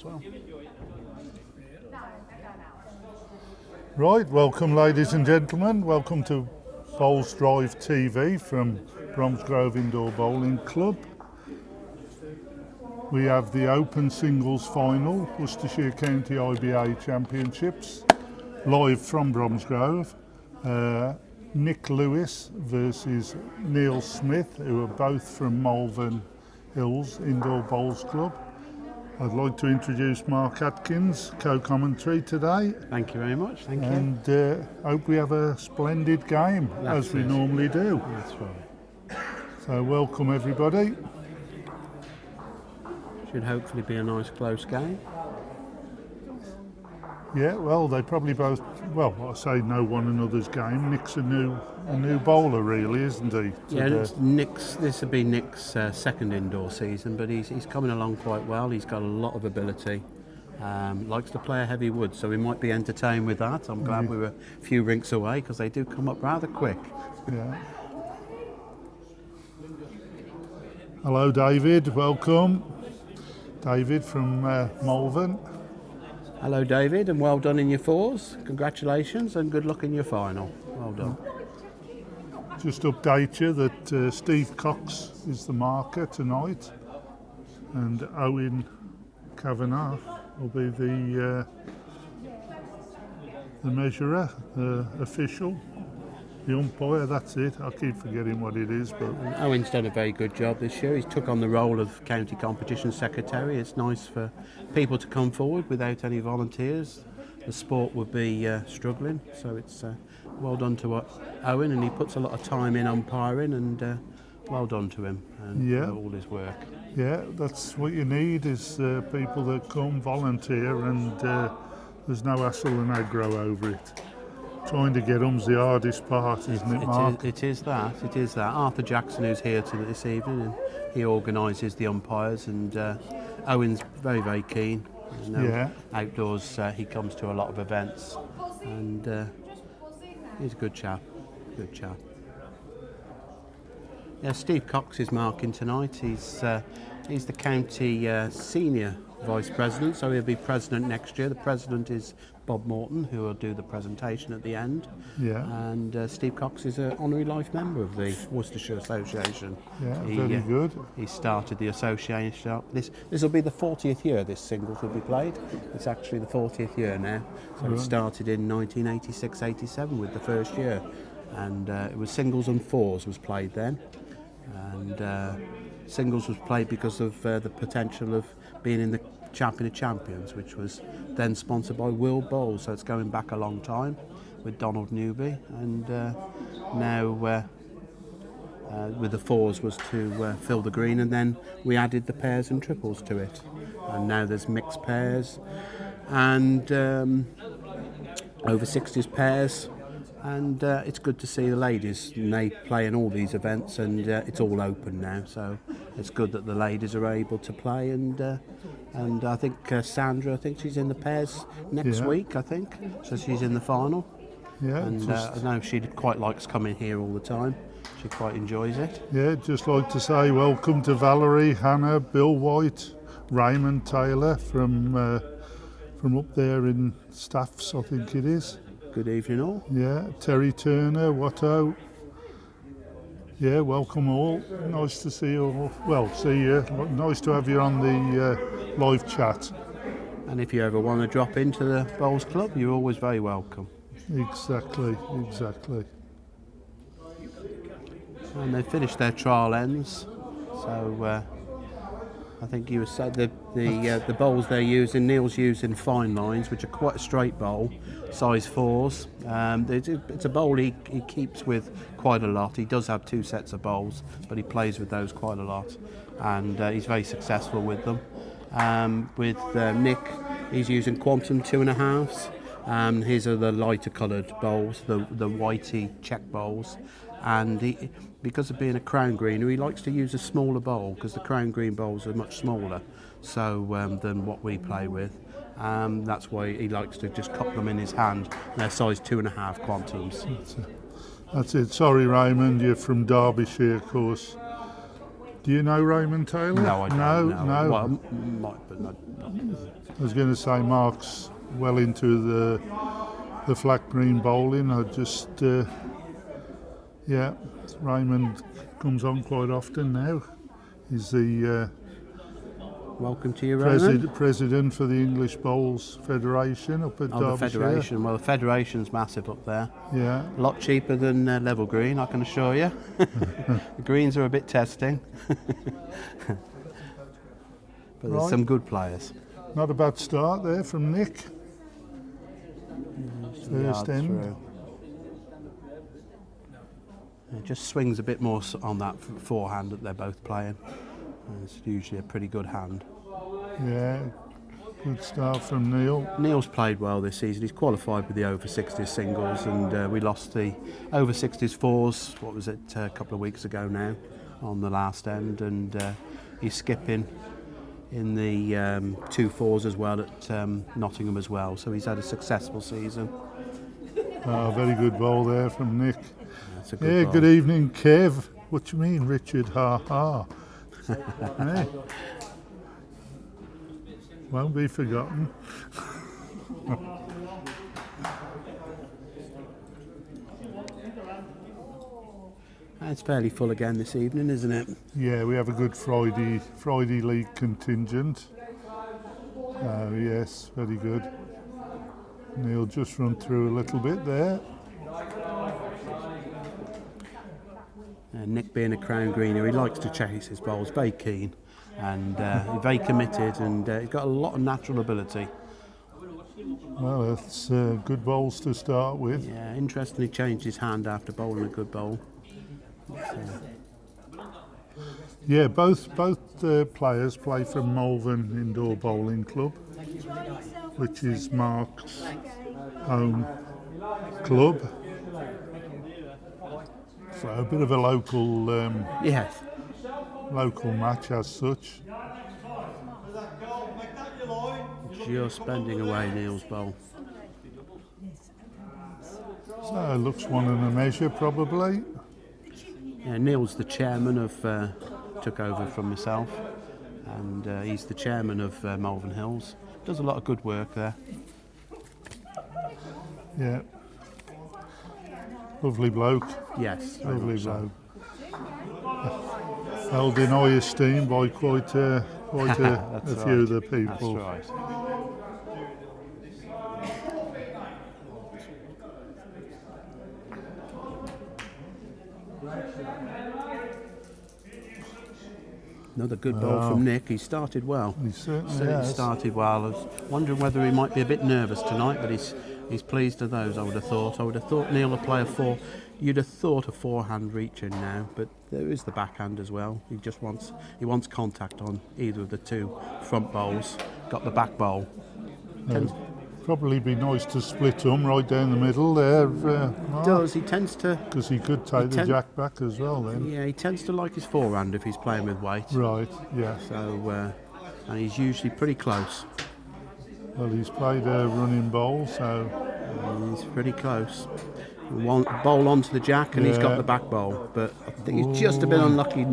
as well. Right, welcome ladies and gentlemen, welcome to Bowls Drive TV from Bromsgrove Indoor Bowling Club. We have the Open Singles Final, Worcestershire County IBA Championships, live from Bromsgrove. Nick Lewis versus Neil Smith, who are both from Malvern Hills Indoor Bowls Club. I'd like to introduce Mark Atkins, co-commentary today. Thank you very much, thank you. And hope we have a splendid game, as we normally do. That's right. So welcome everybody. Should hopefully be a nice close game. Yeah, well, they probably both, well, I say know one another's game. Nick's a new bowler really, isn't he? Yeah, this will be Nick's second indoor season, but he's coming along quite well. He's got a lot of ability. Likes to play a heavy wood, so we might be entertained with that. I'm glad we were a few rinks away because they do come up rather quick. Yeah. Hello David, welcome. David from Malvern. Hello David, and well done in your fours. Congratulations and good luck in your final. Well done. Just update you that Steve Cox is the marker tonight, and Owen Kavanagh will be the measurer, official, the umpire. That's it. I keep forgetting what it is, but Owen's done a very good job this year. He's took on the role of county competition secretary. It's nice for people to come forward without any volunteers. The sport would be struggling, so it's well done to Owen, and he puts a lot of time in umpiring, and well done to him and all his work. Yeah, that's what you need, is people that come volunteer, and there's no hassle and aggro over it. Trying to get them's the hardest part, isn't it, Mark? It is that. Arthur Jackson, who's here this evening, and he organises the umpires, and Owen's very, very keen. Outdoors, he comes to a lot of events, and he's a good chap. Yeah, Steve Cox is marking tonight. He's the county senior vice president, so he'll be president next year. The president is Bob Morton, who will do the presentation at the end. Yeah. And Steve Cox is an honorary life member of the Worcestershire Association. Yeah, very good. He started the association up. This will be the 40th year this singles will be played. It's actually the 40th year now. So it started in 1986-87 with the first year. And it was singles and fours was played then. And singles was played because of the potential of being in the Champion of Champions, which was then sponsored by World Bowls, so it's going back a long time with Donald Newby, and now with the fours was to fill the green, and then we added the pairs and triples to it, and now there's mixed pairs and over 60s pairs. And it's good to see the ladies, and they play in all these events, and it's all open now, so it's good that the ladies are able to play, and I think Sandra, I think she's in the pairs next week, I think, so she's in the final. Yeah, and I know she quite likes coming here all the time. She quite enjoys it. Yeah, just like to say welcome to Valerie, Hannah, Bill White, Raymond Taylor from up there in Staffs, I think it is. Good evening all. Yeah, Terry Turner, Watto. Yeah, welcome all. Nice to see you all. Well, see you. Nice to have you on the live chat. And if you ever want to drop into the Bowls Club, you're always very welcome. Exactly. And they finished their trial ends, so I think you said the bowls they're using, Neil's using Finelines, which are quite a straight bowl, size 4s. It's a bowl he keeps with quite a lot. He does have 2 sets of bowls, but he plays with those quite a lot, and he's very successful with them. With Nick, he's using Quantum 2.5s. His are the lighter coloured bowls, the whitey check bowls, and because of being a crown greener, he likes to use a smaller bowl because the crown green bowls are much smaller than what we play with. That's why he likes to just cup them in his hand. They're size 2.5 Quantums. That's it. Sorry, Raymond, you're from Derbyshire, of course. Do you know Raymond Taylor? No, I don't. No. Well, might, but not I was going to say Mark's well into the flat green bowling. I just, yeah, Raymond comes on quite often now. He's the Welcome to you, Raymond. president for the English Bowls Federation up at Derbyshire. The Federation. Well, the Federation's massive up there. Yeah. A lot cheaper than level green, I can assure you. The greens are a bit testing. But there's some good players. Not a bad start there from Nick. First end. Through. It just swings a bit more on that forehand that they're both playing. And it's usually a pretty good hand. Yeah, good start from Neil. Neil's played well this season. He's qualified with the over 60s singles, and we lost the over 60s fours, what was it, a couple of weeks ago now, on the last end, and he's skipping in the 2 fours as well at Nottingham as well, so he's had a successful season. Very good ball there from Nick. That's a good ball. Good evening, Kev. What do you mean, Richard? Ha ha. Hey. Won't be forgotten. It's fairly full again this evening, isn't it? Yeah, we have a good Friday league contingent. Yes, very good. Neil just run through a little bit there. Nick being a crown greener, he likes to chase his bowls, very keen and very committed, and he's got a lot of natural ability. Well, that's good bowls to start with. Yeah, interestingly changed his hand after bowling a good bowl. Yeah, both players play for Malvern Indoor Bowling Club, which is Mark's home club. So a bit of a local local match as such. Just spending away Neil's bowl. So it looks one and a measure probably. Yeah, Neil's the chairman of, took over from myself, and he's the chairman of Malvern Hills. Does a lot of good work there. Yeah. Lovely bloke. Yes. Lovely bloke. Held in high esteem by quite a few of the people. That's right. Another good ball from Nick. He started well. He certainly has. Started well. I was wondering whether he might be a bit nervous tonight, but he's pleased with those. I would have thought Neil would play a 4. You'd have thought a forehand reaching now, but there is the backhand as well. He wants contact on either of the 2 front bowls. Got the back bowl. Probably be nice to split them right down the middle there. Does he tends to? Because he could take the jack back as well then. Yeah, he tends to like his forehand if he's playing with weight. Right. Yeah. So, and he's usually pretty close. Well, he's played a running bowl, so he's pretty close. One bowl onto the jack, and he's got the back bowl, but I think he's just a bit unlucky.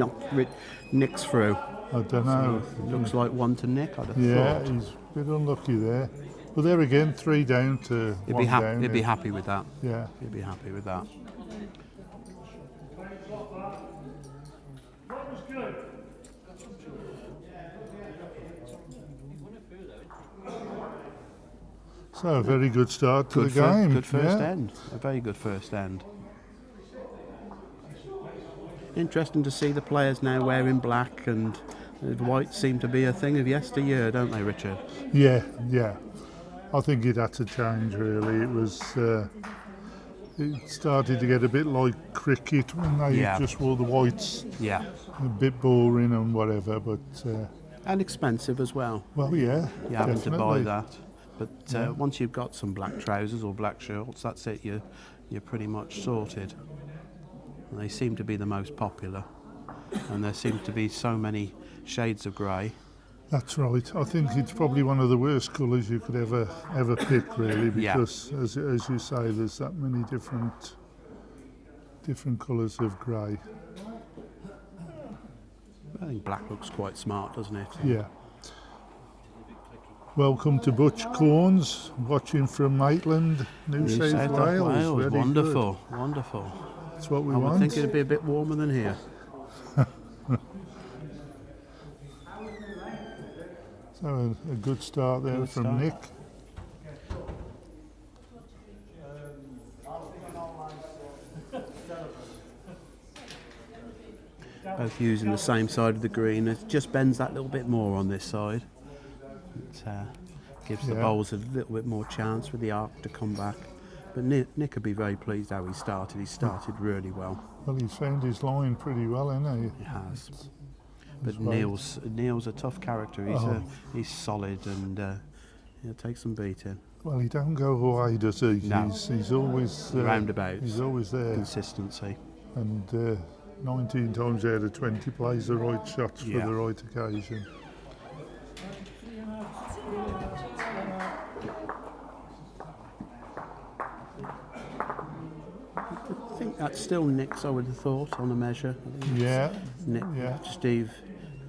Nick's through. I don't know. So it looks like 1 to Nick. I'd have thought. He's a bit unlucky there. But there again, 3 down to 1 down. He'd be happy with that. Yeah. He'd be happy with that. So a very good start to the game. Good first end. A very good first end. Interesting to see the players now wearing black, and white seem to be a thing of yesteryear, don't they, Richard? Yeah. I think it had to change really. It was. It started to get a bit like cricket when they just wore the whites. Yeah. A bit boring and whatever, but. And expensive as well. Well, yeah. You having to buy that, but once you've got some black trousers or black shorts, that's it. You're pretty much sorted. And they seem to be the most popular, and there seem to be so many shades of grey. That's right. I think it's probably one of the worst colours you could ever pick, really, because as you say, there's that many different colours of grey. I think black looks quite smart, doesn't it? Yeah. Welcome to Butch Corns, watching from Maitland, New South Wales. Very wonderful, good. wonderful. That's what we I want. would think it'd be a bit warmer than here. So a good start there from Nick. Both using the same side of the green. It just bends that little bit more on this side. It gives the bowls a little bit more chance for the arc to come back. But Nick would be very pleased how he started. He started really well. Well, he's found his line pretty well, hasn't he? He has. But Neil's a tough character. He's solid and he'll take some beating. Well, he don't go away, does he? No. He's always roundabouts. He's always there. Consistency. And 19 times out of 20 plays the right shots for the right occasion. I think that's still Nick's, I would have thought, on a measure. Yeah. Nick, Steve,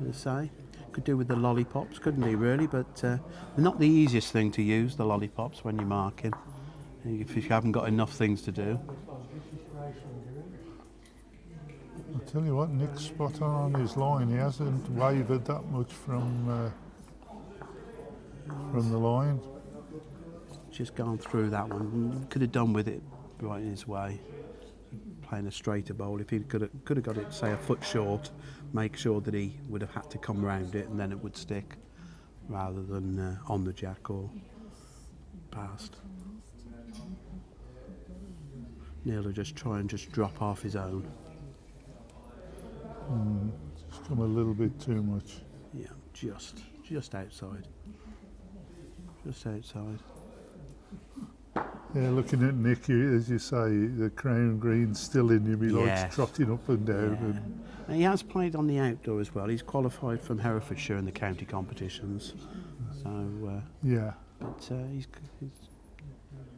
would say. Could do with the lollipops, couldn't he, really? But they're not the easiest thing to use, the lollipops, when you're marking, if you haven't got enough things to do. I'll tell you what, Nick's spot on his line. He hasn't wavered that much from the line. Just gone through that one. Could have done with it right in his way. Playing a straighter bowl. If he could have got it, say, a foot short, make sure that he would have had to come round it and then it would stick, rather than on the jack or past. Neil will just try and just drop off his own. Just come a little bit too much. Yeah, just outside. Just outside. Yeah, looking at Nick, as you say, the crown green's still in him. He likes trotting up and down. And he has played on the outdoor as well. He's qualified from Herefordshire in the county competitions. So but he's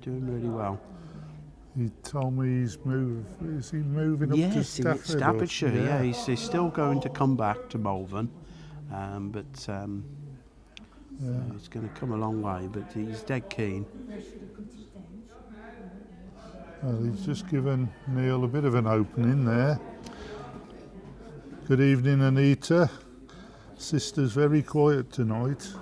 doing really well. He told me he's is he moving up to Stafford? Staffordshire, yeah. He's still going to come back to Malvern, but he's going to come a long way, but he's dead keen. Well, he's just given Neil a bit of an opening there. Good evening, Anita. Sister's very quiet tonight.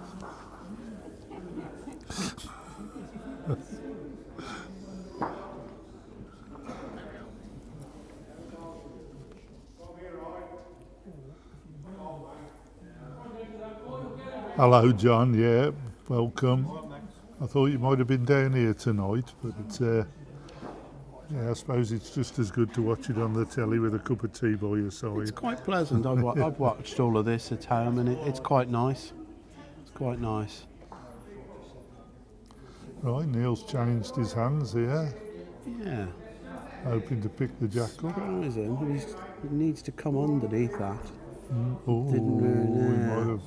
Hello, John. Yeah, welcome. I thought you might have been down here tonight, but I suppose it's just as good to watch it on the telly with a cup of tea by your side. It's quite pleasant. I've watched all of this at home, and it's quite nice. It's quite nice. Right, Neil's changed his hands here. Yeah. Hoping to pick the jack up. Surprising. He needs to come underneath that. Didn't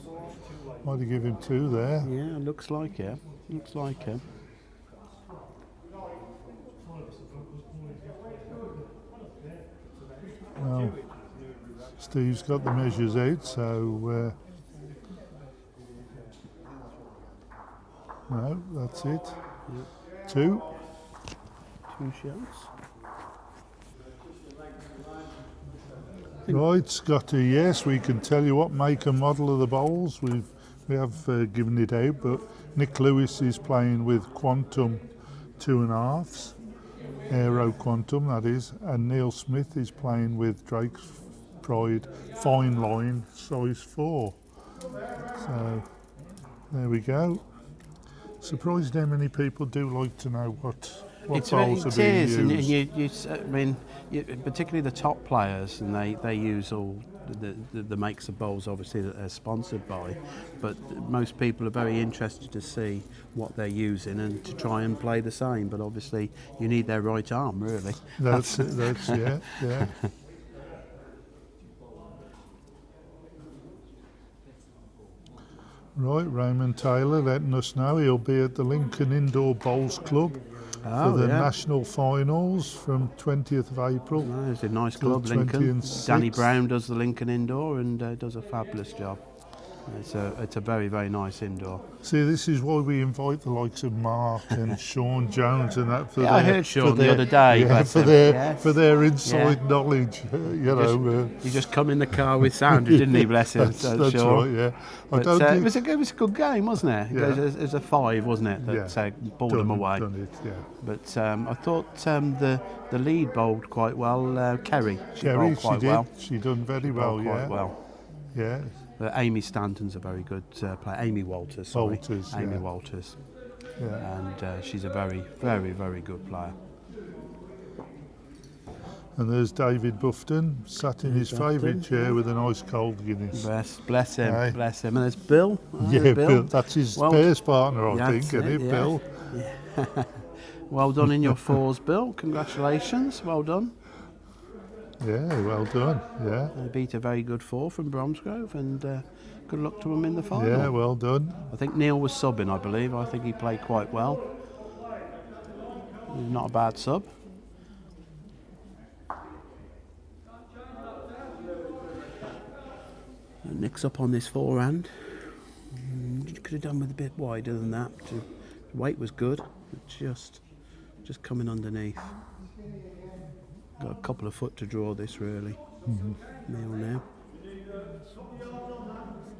might have given him two there. Yeah, looks like it. Looks like it. Well, Steve's got the measures out, so no, that's it. Yep. Two shots. Right, Scotty, yes, we can tell you what make and model of the bowls. We have given it out, but Nick Lewis is playing with Quantum 2.5s, Aero Quantum that is, and Neil Smith is playing with Drake's Pride Fineline size 4. So there we go. Surprised how many people do like to know what bowls are being used. And I mean, particularly the top players, and they use all the makes of bowls, obviously, that they're sponsored by. But most people are very interested to see what they're using and to try and play the same. But obviously, you need their right arm, really. That's yeah. Right, Raymond Taylor letting us know he'll be at the Lincoln Indoor Bowls Club for the national finals from 20th of April. Oh, it's a nice club, Lincoln. Danny Brown does the Lincoln Indoor and does a fabulous job. It's a very, very nice indoor. See, this is why we invite the likes of Mark and Sean Jones and that. For Yeah, I heard Sean the other day. Yeah, but, for their inside knowledge, He just come in the car with Sanders, didn't he? Bless him. That's Sean. right. Yeah. But, it was a good game, wasn't it? Yeah. It was a 5, wasn't it? That bowled them away. Done it, yeah. But I thought the lead bowled quite well. Kerry, Kerry, bowled quite she well. did. She done very well. Bowled Yeah. quite well. Yeah. Amy Stanton's a very good player. Amy Walters, sorry. Amy Walters. Yeah. And she's a very, very, very good player. And there's David Bufton, sat in his favourite chair with a nice cold Guinness. Bless him, Aye. bless him. And there's Bill. Bill. That's his spares partner, I think, isn't it, Bill? Yeah. Well done in your 4s, Bill. Congratulations. Well done. Yeah, well done. Yeah. They beat a very good 4 from Bromsgrove, and good luck to them in the final. Yeah, well done. I think Neil was subbing, I believe. I think he played quite well. Not a bad sub. Nick's up on this forehand. Could have done with a bit wider than that. The weight was good, but just coming underneath. Got a couple of foot to draw this, really. Neil now.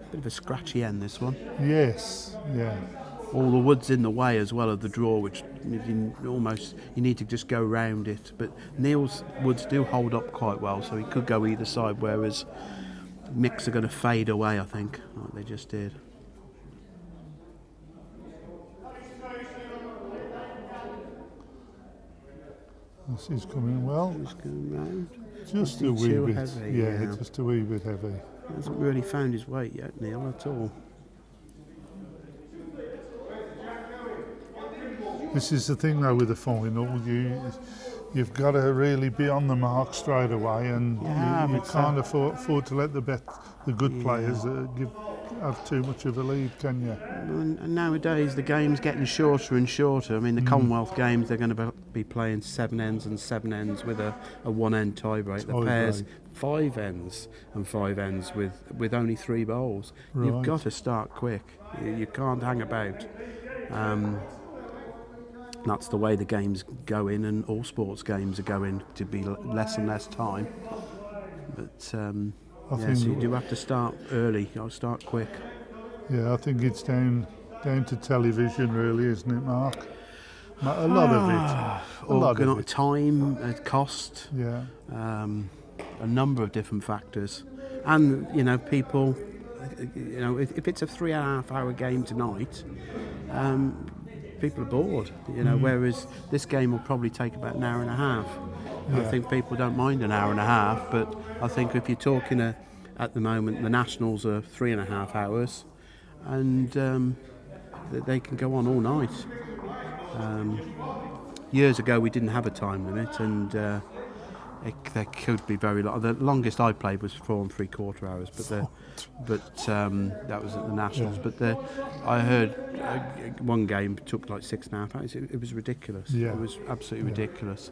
Bit of a scratchy end, this one. Yes, yeah. All the wood's in the way as well of the draw, which you need to just go round it. But Neil's woods do hold up quite well, so he could go either side, whereas Mick's are going to fade away, I think, like they just did. This is coming well. Just going round. Just a wee bit. Heavy, yeah, just a wee bit heavy. He hasn't really found his weight yet, Neil, at all. This is the thing though with the final, you've got to really be on the mark straight away, and you can't afford to let the good players have too much of a lead, can you? And nowadays the game's getting shorter and shorter. I mean, the Commonwealth Games, they're going to be playing 7 ends and 7 ends with a 1 end tie break. The pairs 5 ends and 5 ends with only 3 bowls. Right. You've got to start quick. You can't hang about. That's the way the game's going, and all sports games are going to be less and less time. But so you do have to start early. You start quick. Yeah, I think it's down to television, really, isn't it, Mark? A lot of it. A lot of it. Time, cost. Yeah. A number of different factors, and people. If it's a 3.5-hour game tonight. People are bored, whereas this game will probably take about an hour and a half. Yeah. I think people don't mind an hour and a half, but I think if you're talking at the moment, the Nationals are 3.5 hours, and they can go on all night. Years ago, we didn't have a time limit, and they could be very long. The longest I played was 4 3/4 hours, but that was at the Nationals. Yeah. But I heard one game took like 6.5 hours. It was ridiculous. Yeah. It was absolutely ridiculous.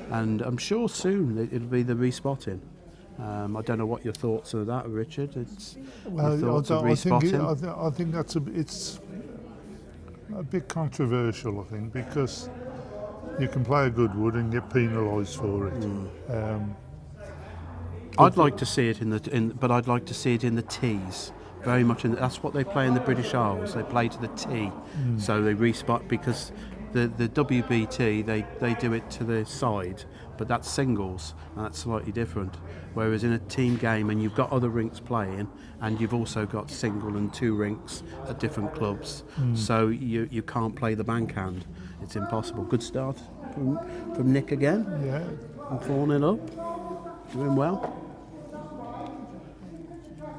And I'm sure soon it'll be the respotting. I don't know what your thoughts are of that, Richard. I think it's a bit controversial, I think, because you can play a good wood and get penalised for it. I'd like to see it but I'd like to see it in the tees. Very much that's what they play in the British Isles. They play to the tee, so they respot because the WBT they do it to the side, but that's singles and that's slightly different. Whereas in a team game, and you've got other rinks playing, and you've also got single and 2 rinks at different clubs, so you can't play the bankhand. It's impossible. Good start from Nick again. Yeah. And 4-0 up. Doing well.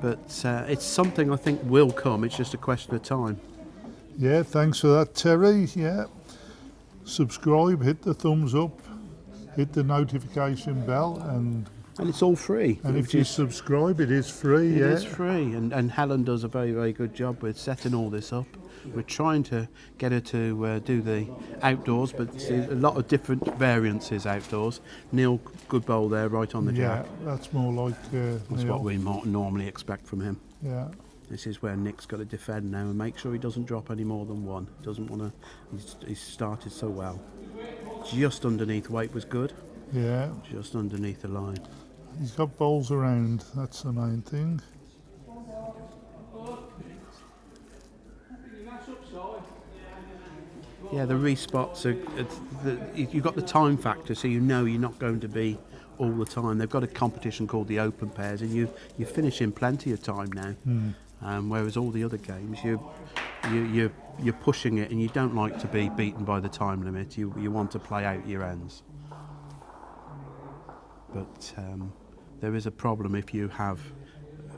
But it's something I think will come. It's just a question of time. Yeah, thanks for that, Terry. Yeah. Subscribe, hit the thumbs up, hit the notification bell, and it's all free. And if you subscribe, it is free. It is free, and Helen does a very, very good job with setting all this up. We're trying to get her to do the outdoors, but a lot of different variances outdoors. Neil, good bowl there, right on the jack. Yeah, that's more like that's Neil. what we normally expect from him. Yeah. This is where Nick's got to defend now and make sure he doesn't drop any more than one. Doesn't want to. He's started so well. Just underneath weight was good. Yeah. Just underneath the line. He's got bowls around. That's the main thing. Yeah, the respots are. You've got the time factor, so you know you're not going to be all the time. They've got a competition called the Open Pairs, and you finish in plenty of time now. Whereas all the other games, you're pushing it, and you don't like to be beaten by the time limit. You want to play out your ends. But there is a problem if you have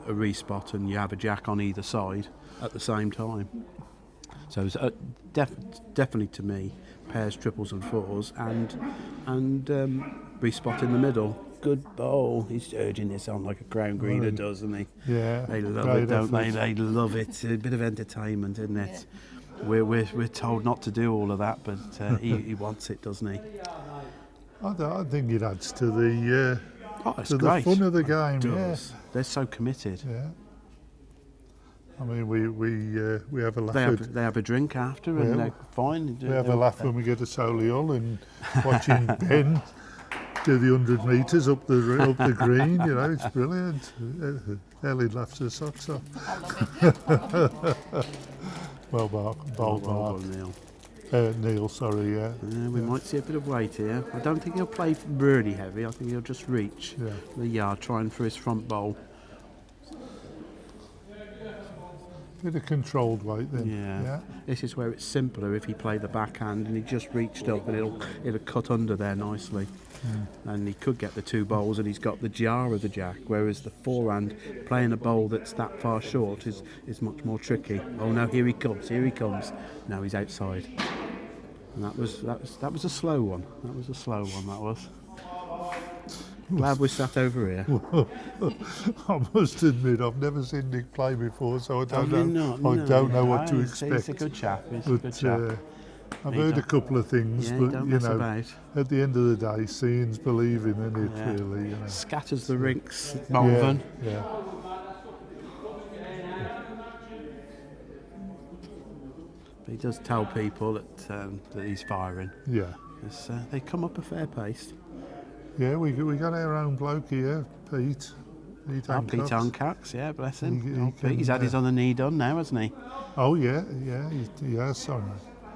a respot and you have a jack on either side at the same time. So it's definitely to me, pairs, triples and fours, and respot in the middle. Good bowl. He's urging this on like a crown greener does, isn't he? Yeah. They love it, don't they? They love it. It's a bit of entertainment, isn't it? We're told not to do all of that, but he wants it, doesn't he? I think it adds to the It's to great. the fun of the game. It does. They're so committed. Yeah. I mean, we have a laugh. They have a drink after, and they're fine. We have a laugh when we get to Solihull and watching Ben do the 100 metres up the green. You know, it's brilliant. Ellie laughs her socks off. Well, Mark. Neil. Neil, sorry, yeah. We might see a bit of weight here. I don't think he'll play really heavy. I think he'll just reach the yard, trying for his front bowl. Bit of controlled weight then. Yeah. This is where it's simpler if he played the backhand and he just reached up and it'll cut under there nicely. And he could get the two bowls and he's got the jar of the jack, whereas the forehand, playing a bowl that's that far short is much more tricky. Oh no, here he comes. No, he's outside. And that was a slow one. That was. Glad we sat over here. I must admit, I've never seen Nick play before, so I don't know what to expect. He's a good chap. I've heard a couple of things, but you know, at the end of the day, seeing's believing, isn't it? Really, you know. Scatters the rinks at Malvern. Yeah. But he does tell people that he's firing. Yeah. They come up a fair pace. Yeah, we got our own bloke here, Pete. Pete Hancox, yeah, bless him. He He's had his on the knee done now, hasn't he? Oh yeah, he has. Sorry.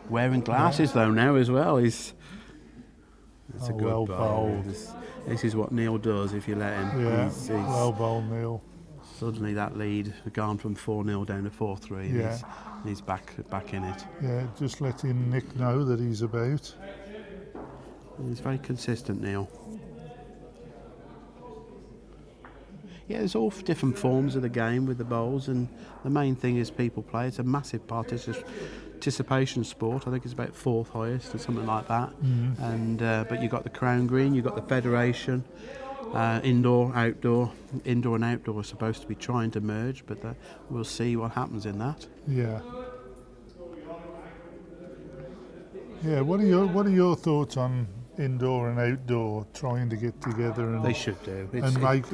Wearing glasses though now as well. It's a good well bowl. bowled. This is what Neil does if you let him. Yeah, He's well bowled, Neil. Suddenly that lead gone from 4-0 down to 4-3. Yeah. He's back in it. Yeah, just letting Nick know that he's about. He's very consistent, Neil. Yeah, there's all different forms of the game with the bowls, and the main thing is people play. It's a massive participation sport. I think it's about fourth highest or something like that. And but you've got the Crown Green, you've got the Federation, indoor, outdoor. Indoor and outdoor are supposed to be trying to merge, but we'll see what happens in that. Yeah. Yeah. What are your thoughts on indoor and outdoor trying to get together and they should do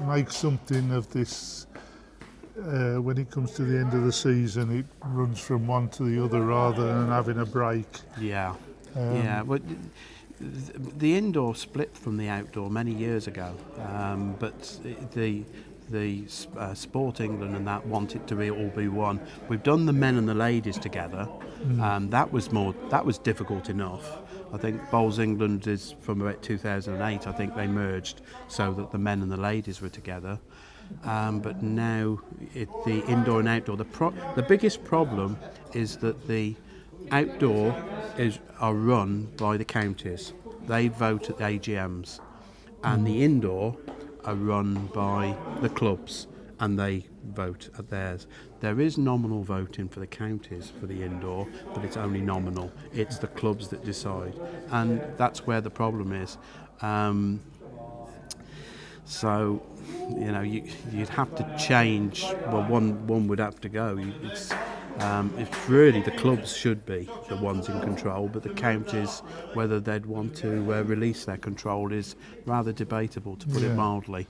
make something of this? When it comes to the end of the season, it runs from one to the other rather than having a break. Yeah. But the indoor split from the outdoor many years ago, but the Sport England and that want it to all be one. We've done the men and the ladies together. That was difficult enough. I think Bowls England is from about 2008. I think they merged so that the men and the ladies were together. But now the indoor and outdoor. The biggest problem is that the outdoor are run by the counties. They vote at the AGMs, and the indoor are run by the clubs, and they vote at theirs. There is nominal voting for the counties for the indoor, but it's only nominal. It's the clubs that decide, and that's where the problem is. So, you know, you'd have to change. Well, one would have to go. It's really the clubs should be the ones in control, but the counties, whether they'd want to release their control, is rather debatable, to put it mildly.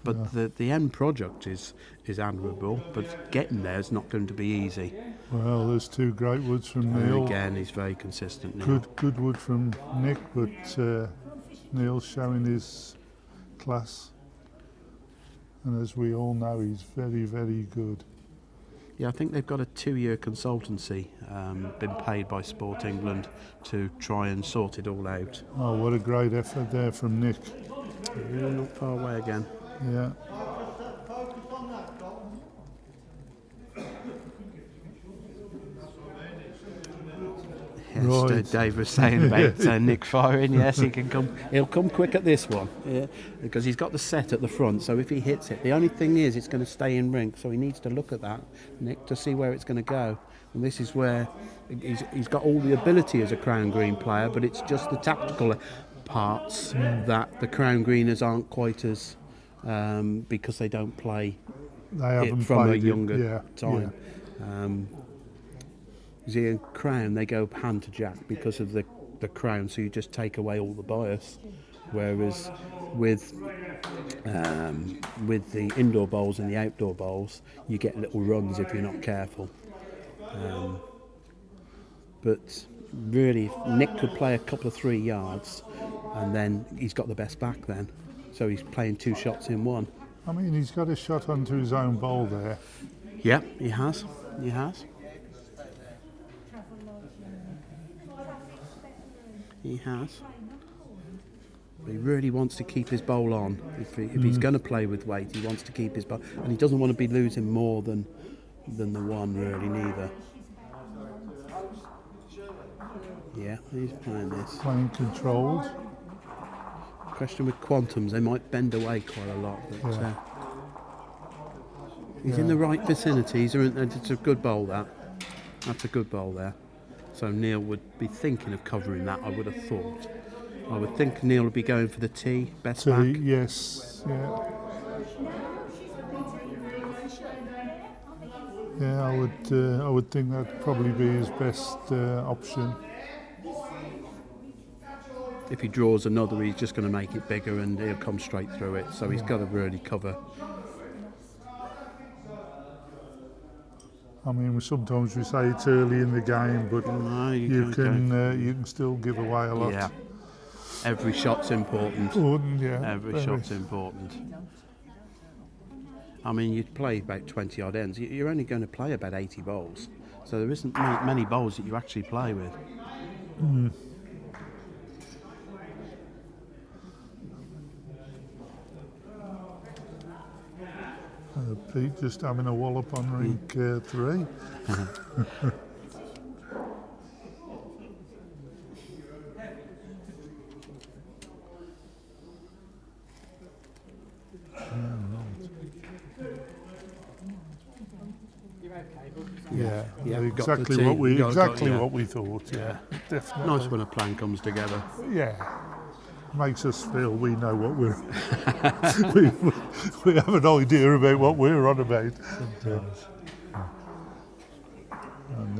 But the end product is admirable, but getting there is not going to be easy. Well, there's 2 great woods from And Neil. again, he's very consistent now. Good wood from Nick, but Neil's showing his class. And as we all know, he's very, very good. Yeah, I think they've got a 2-year consultancy, been paid by Sport England to try and sort it all out. Oh, what a great effort there from Nick. Yeah, not far away again. Yeah. Yes, Right. Dave was saying about Nick firing. Yes, he can come. He'll come quick at this one, yeah, because he's got the set at the front. So if he hits it, the only thing is it's going to stay in rink. So he needs to look at that, Nick, to see where it's going to go. And this is where he's got all the ability as a crown green player, but it's just the tactical parts that the crown greeners aren't quite as because they don't play They haven't it from a played younger it. time. See, in crown they go hand to jack because of the crown, so you just take away all the bias. Whereas with the indoor bowls and the outdoor bowls, you get little runs if you're not careful. But really, if Nick could play a couple of 3 yards, and then he's got the best back then. So he's playing 2 shots in one. I mean, he's got a shot onto his own bowl there. Yeah, he has. He has. He has. But he really wants to keep his bowl on. If he's going to play with weight, he wants to keep his bowl, and he doesn't want to be losing more than the one, really, neither. Yeah, he's playing this. Playing controlled. Question with quantums, they might bend away quite a lot. But, he's in the right vicinity. It's a good bowl, that. That's a good bowl there. So Neil would be thinking of covering that, I would have thought. I would think Neil would be going for the tee, best back. Yes, yeah. Yeah, I would think that'd probably be his best option. If he draws another, he's just going to make it bigger and he'll come straight through it. So he's got to really cover. I mean, sometimes we say it's early in the game, but No, you can still give away a lot. Yeah. Every shot's important. Yeah. Every shot's important. I mean, you play about 20 odd ends. You're only going to play about 80 bowls. So there isn't many bowls that you actually play with. Pete just having a wallop on rink 3. Yeah, exactly what we thought. Yeah, definitely. Nice when a plan comes together. Yeah, makes us feel we know what we're. we have an idea about what we're on about. And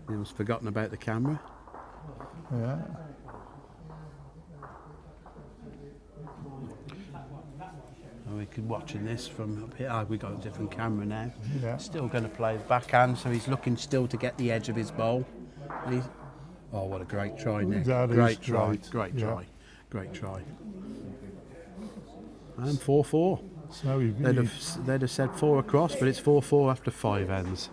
Neil's forgotten about the camera. Yeah. We could watching this from up here. We've got a different camera now. Yeah. Still going to play the backhand, so he's looking still to get the edge of his bowl. And oh, what a great try, Nick. Great try. Great try. And 4-4. So they'd have said 4 across, but it's 4-4 after 5 ends.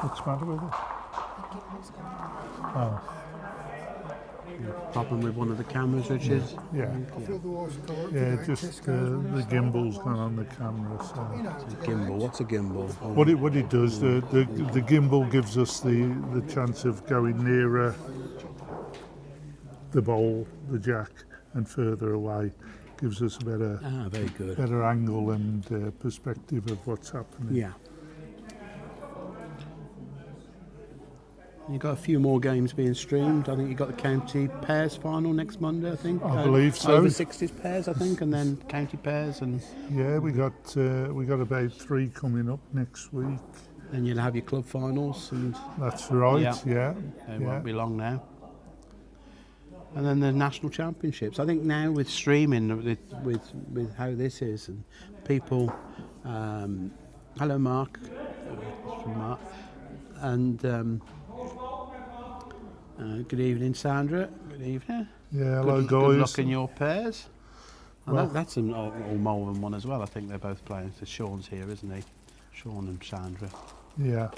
What's the matter with it? Oh. Problem with one of the cameras, Richard? Yeah, just the gimbal's gone on the camera. So. Gimbal, what's a gimbal? Oh. What it does, the gimbal gives us the chance of going nearer the bowl, the jack, and further away. Gives us a better angle and perspective of what's happening. Yeah. You've got a few more games being streamed. I think you've got the county pairs final next Monday, I think. I believe so. Over 60s pairs, I think, and then county pairs. And yeah, we got about 3 coming up next week. Then you'll have your club finals, and That's right. Yeah. they won't be long now. And then the national championships. I think now with streaming, with how this is, and people. Hello, Mark. From Mark. And good evening, Sandra. Good evening. Yeah. Hello, guys. Good luck in your pairs. Well, That's an all Malvern one as well. I think they're both playing. So Sean's here, isn't he? Sean and Sandra. Yeah.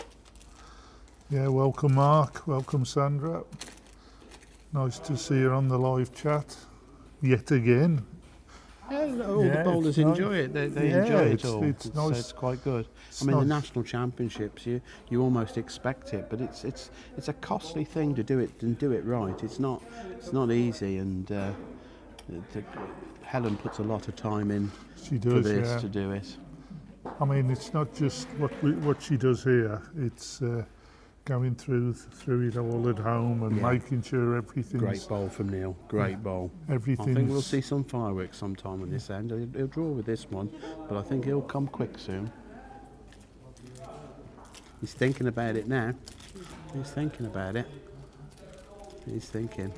Yeah. Welcome, Mark. Welcome, Sandra. Nice to see you on the live chat yet again. Yeah, all the bowlers enjoy it. They enjoy it all. It's nice. So it's quite good. It's I mean, nice. the national championships, you almost expect it, but it's a costly thing to do it and do it right. It's not easy, and Helen puts a lot of time in She does, for this yeah. to do it. I mean, it's not just what she does here. It's going through it all at home and making sure everything's... Great bowl from Neil. Great bowl. I Everything's... think we'll see some fireworks sometime on this end. He'll draw with this one, but I think he'll come quick soon. He's thinking about it now. He's thinking about it. He's thinking.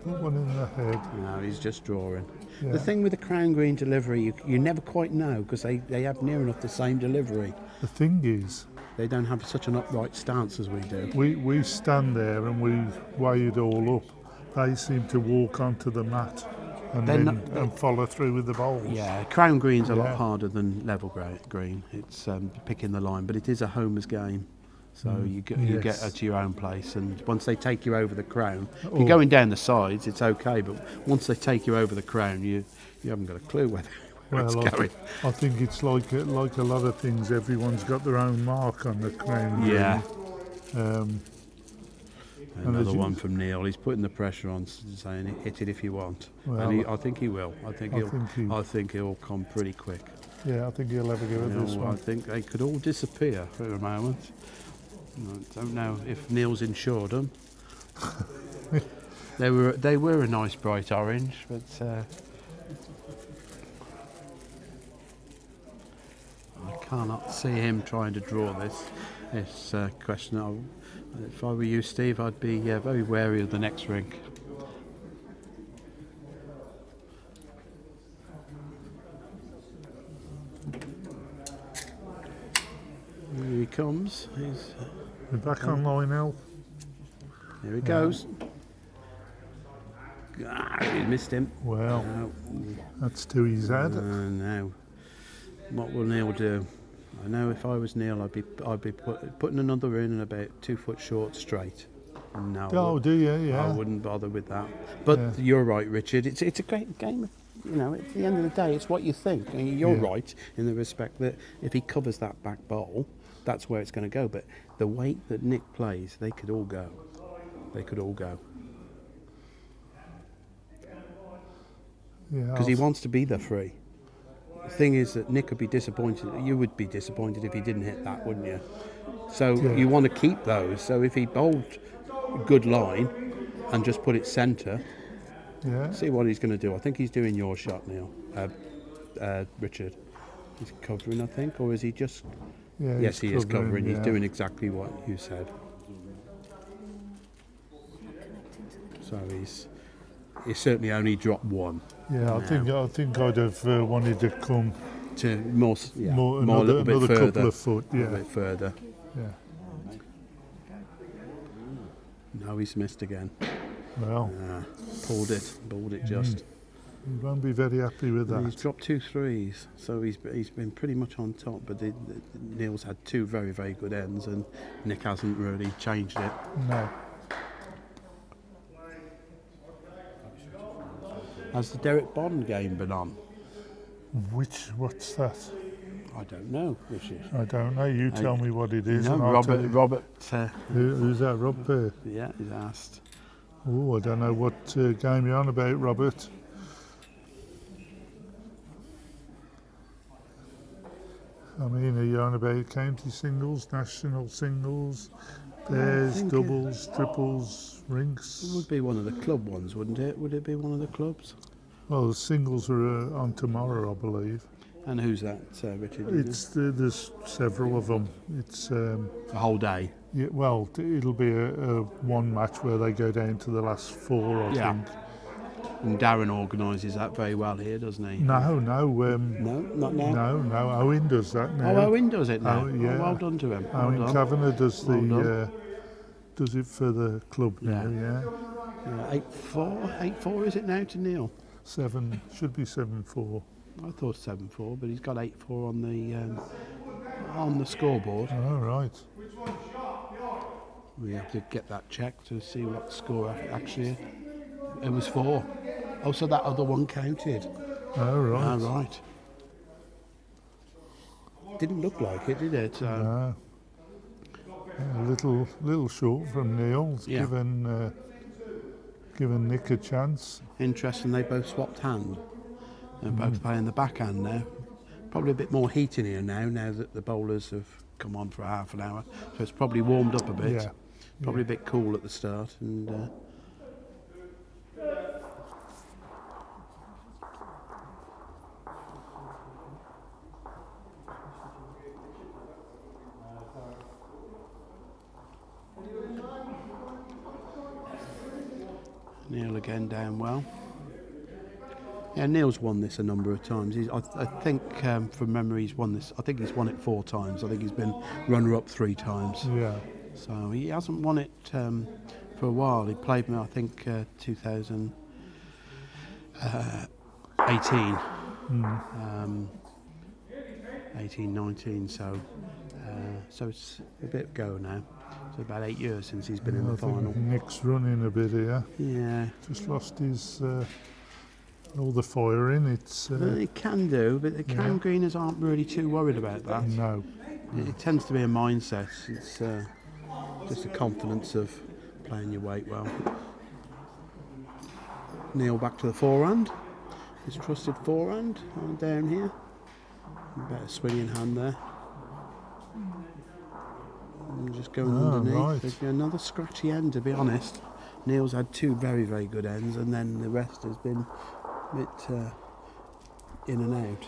Put one in the head. No, he's just drawing. Yeah. The thing with the crown green delivery, you never quite know, because they have near enough the same delivery. The thing is, They don't have such an upright stance as we do. we stand there and we weigh it all up. They seem to walk onto the mat and and follow through with the bowls. Yeah, crown green's a lot Yeah. harder than level green. It's picking the line, but it is a homer's game. So you get yes. at your own place, and once they take you over the crown, if Oh. you're going down the sides, it's okay. But once they take you over the crown, you haven't got a clue where it's going. I think it's like a lot of things. Everyone's got their own mark on the crown. Yeah. And Another as you- one from Neil. He's putting the pressure on, saying hit it if you want. Well, And I think he will. I think I I think he'll come pretty quick. Yeah, I think he'll have a go at this I one. think they could all disappear for a moment. I don't know if Neil's insured them. They were a nice bright orange, but I cannot see him trying to draw this question. If I were you, Steve, I'd be very wary of the next rink. Here he comes. We're back on line, Al. Here he goes. He missed him. Well, No. that's to his head. Now, what will Neil do? I know if I was Neil, I'd be putting another in about 2 foot short straight. No, Oh, do you? Yeah. I wouldn't bother with that. But Yeah. you're right, Richard. It's a great game. You know, at the end of the day, it's what you think. And you're Yeah. right in the respect that if he covers that back bowl, that's where it's going to go. But the weight that Nick plays, they could all go. They could all go. Yeah. Because he wants to be the free. The thing is that Nick would be disappointed. You would be disappointed if he didn't hit that, wouldn't you? So Yeah. you want to keep those. So if he bowled a good line and just put it centre, Yeah. see what he's going to do. I think he's doing your shot, Neil. Richard. He's covering, I think, or is he just... Yeah. Yes, he is covering. He's yeah. doing exactly what you said. So he's certainly only dropped one. Yeah, I think I'd have wanted to come To more a another little bit further. couple of foot. A Yeah. little bit further. Yeah. No, he's missed again. Well, Pulled it just. you won't be very happy with And he's that. dropped 2 threes, so he's been pretty much on top. But Neil's had 2 very, very good ends, and Nick hasn't really changed it. No. Has the Derek Bond game been on? What's that? I don't know, Richard. I don't know. You tell me what it is. No, and I'll tell you. Robert. Who's that? Rob Pear? Yeah, he's asked. Oh, I don't know what game you're on about, Robert. I mean, are you on about county singles, national singles, pairs, think doubles, triples, It rinks? would be one of the club ones, wouldn't it? Would it be one of the clubs? Well, the singles are on tomorrow, I believe. And who's that, Richard? Do you know? There's several of them. It's A whole day. yeah, well, it'll be a one match where they go down to the last 4, I Yeah. think. And Darren organises that very well here, doesn't he? No, No, not now. no. Owen does that now. Oh, Owen does it now. Oh, yeah. Well done to him. Owen Well done. Kavanagh does Well does it for the club now. Yeah, 8-4. 8-4 is it now to Neil? 7 should be 7-4. I thought 7-4, but he's got 8-4 on the scoreboard. Oh right. We have to get that checked to see what the score actually is. It was 4. Oh, so that other one counted. Oh right. Ah, right. Didn't look like it, did it? So, No. A little short from Neil. Yeah. Given Nick a chance. interesting, they both swapped hand. They're both playing the backhand now. Probably a bit more heat in here now that the bowlers have come on for half an hour. So it's probably warmed up a bit. Yeah. Probably a bit cool at the start. And Neil again down well. Yeah, Neil's won this a number of times. I think from memory he's won this. I think he's won it 4 times. I think he's been runner-up 3 times. Yeah. So he hasn't won it for a while. He played me, I think, 2018. 18-19. So it's a bit ago now. So about 8 years since he's been in the I think final. Nick's running a bit here. Yeah. Just lost his all the fire in. It's It can do, but the Cam Greeners aren't really too worried about that. no. It tends to be a mindset. It's just a confidence of playing your weight well. Neil back to the forehand. His trusted forehand on down here. Better swinging hand there. And just going underneath. Right. There's another scratchy end, to be honest. Neil's had 2 very, very good ends, and then the rest has been a bit in and out.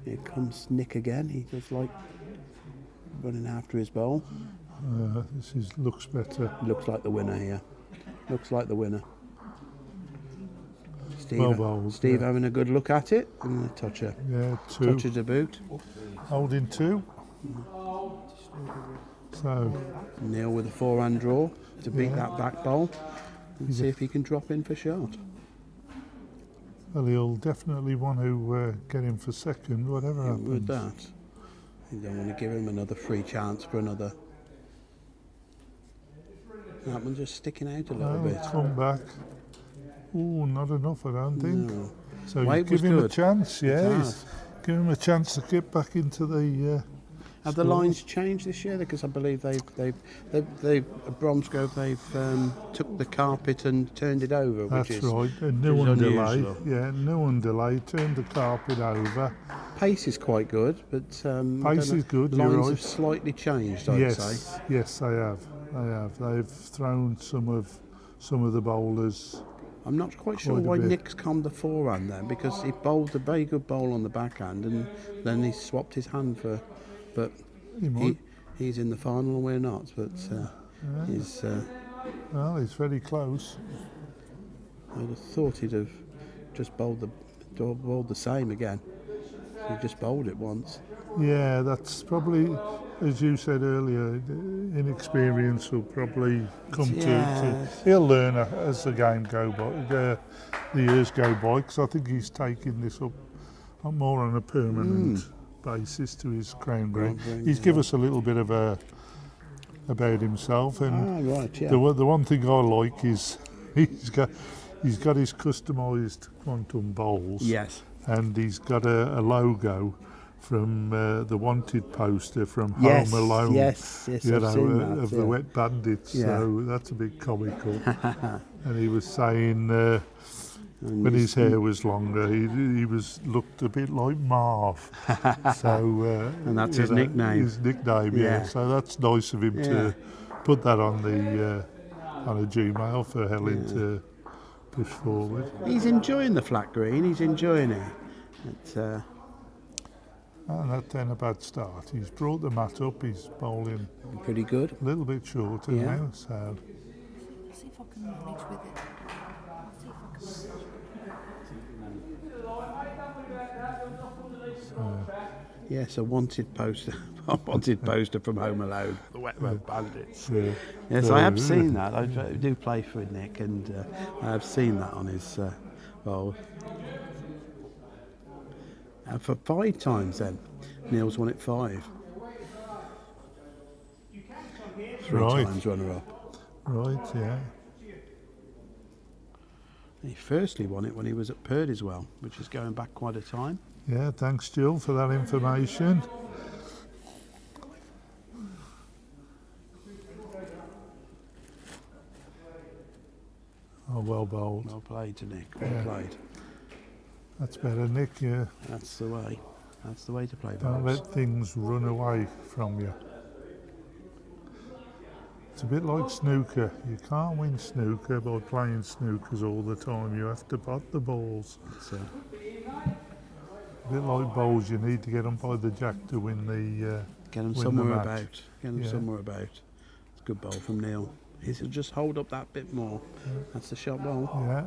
Here comes Nick again. He just like running after his bowl. Looks better. Looks like the winner here. Looks like the winner. Steve, Well bowled, Steve yeah. having a good look at it, and a toucher. Yeah, 2. Toucher to boot. Holding 2. So Neil with a forehand draw to beat that back bowl and see if he can drop in for shot. well, he'll definitely want to get him for second, whatever happens. With that, you don't want to give him another free chance for another. That one just sticking out a little bit. Come back. Oh, not enough, I don't think. No. So you Weight give was him a good. chance, yeah. has. Give him a chance to get back into the. Have the scores. lines changed this year? Because I believe they've at Bromsgrove they've took the carpet and turned it over, That's which is right. A which new is one delay. unusual. Yeah, new one delay. Turned the carpet over. Pace is quite good, but I don't Pace know, is good, lines you're right. have slightly changed, I'd say. Yes, they have. They've thrown some of the bowlers. I'm not quite sure Quite a why bit. Nick's come the forehand then, because he bowled a very good bowl on the backhand, and then he swapped his hand for. But He might. he's in the final and we're not. But he's. Well, he's very close. I'd have thought he'd have just bowled the same again. He just bowled it once. Yeah, that's probably, as you said earlier, inexperience will probably come to. Yes. He'll learn as the game go by, the years go by. Because I think he's taking this up more on a permanent basis to his crown green. He's given us a little bit of about himself, and Right, yeah. the one thing I like is he's got his customised quantum bowls. Yes. And he's got a logo from the wanted poster from Yes, Home Alone. yes, you I've know, seen that, of yeah. the Wet Bandits. Yeah. So that's a bit comical. And he was saying when he's- his hair was longer, he looked a bit like Marv. So And that's you his know, nickname. His nickname, Yeah. yeah. So that's nice of him to put that on the on a Gmail for Helen to push forward. He's enjoying the flat green. He's enjoying it. It's, And that then a bad start. He's brought the mat up, he's bowling pretty good. a little bit shorter Yeah. now, so Let's see if I can manage with it. Let's see if I can manage. Yes, a wanted poster, a wanted poster from Home Alone, the Wetworth Bandits. yeah. Yes, I have seen that. I do play for Nick, and I have seen that on his bowl. For 5 times then, Neil's won it 5. 3 Right. times runner-up. Right, yeah. He firstly won it when he was at Purdyswell, which is going back quite a time. Yeah, thanks Jill for that information. Oh, well bowled. Well played to Nick, well played. That's better, Nick. Yeah. That's the way. That's the way to play Don't bowls. let things run away from you. It's a bit like snooker. You can't win snooker by playing snookers all the time. You have to pot the balls. It's, A bit like bowls, you need to get them by the jack to win the get him win somewhere the match. about. Get him Yeah. somewhere about. It's a good bowl from Neil. He'll just hold up that bit more. That's the shot bowl. Yeah.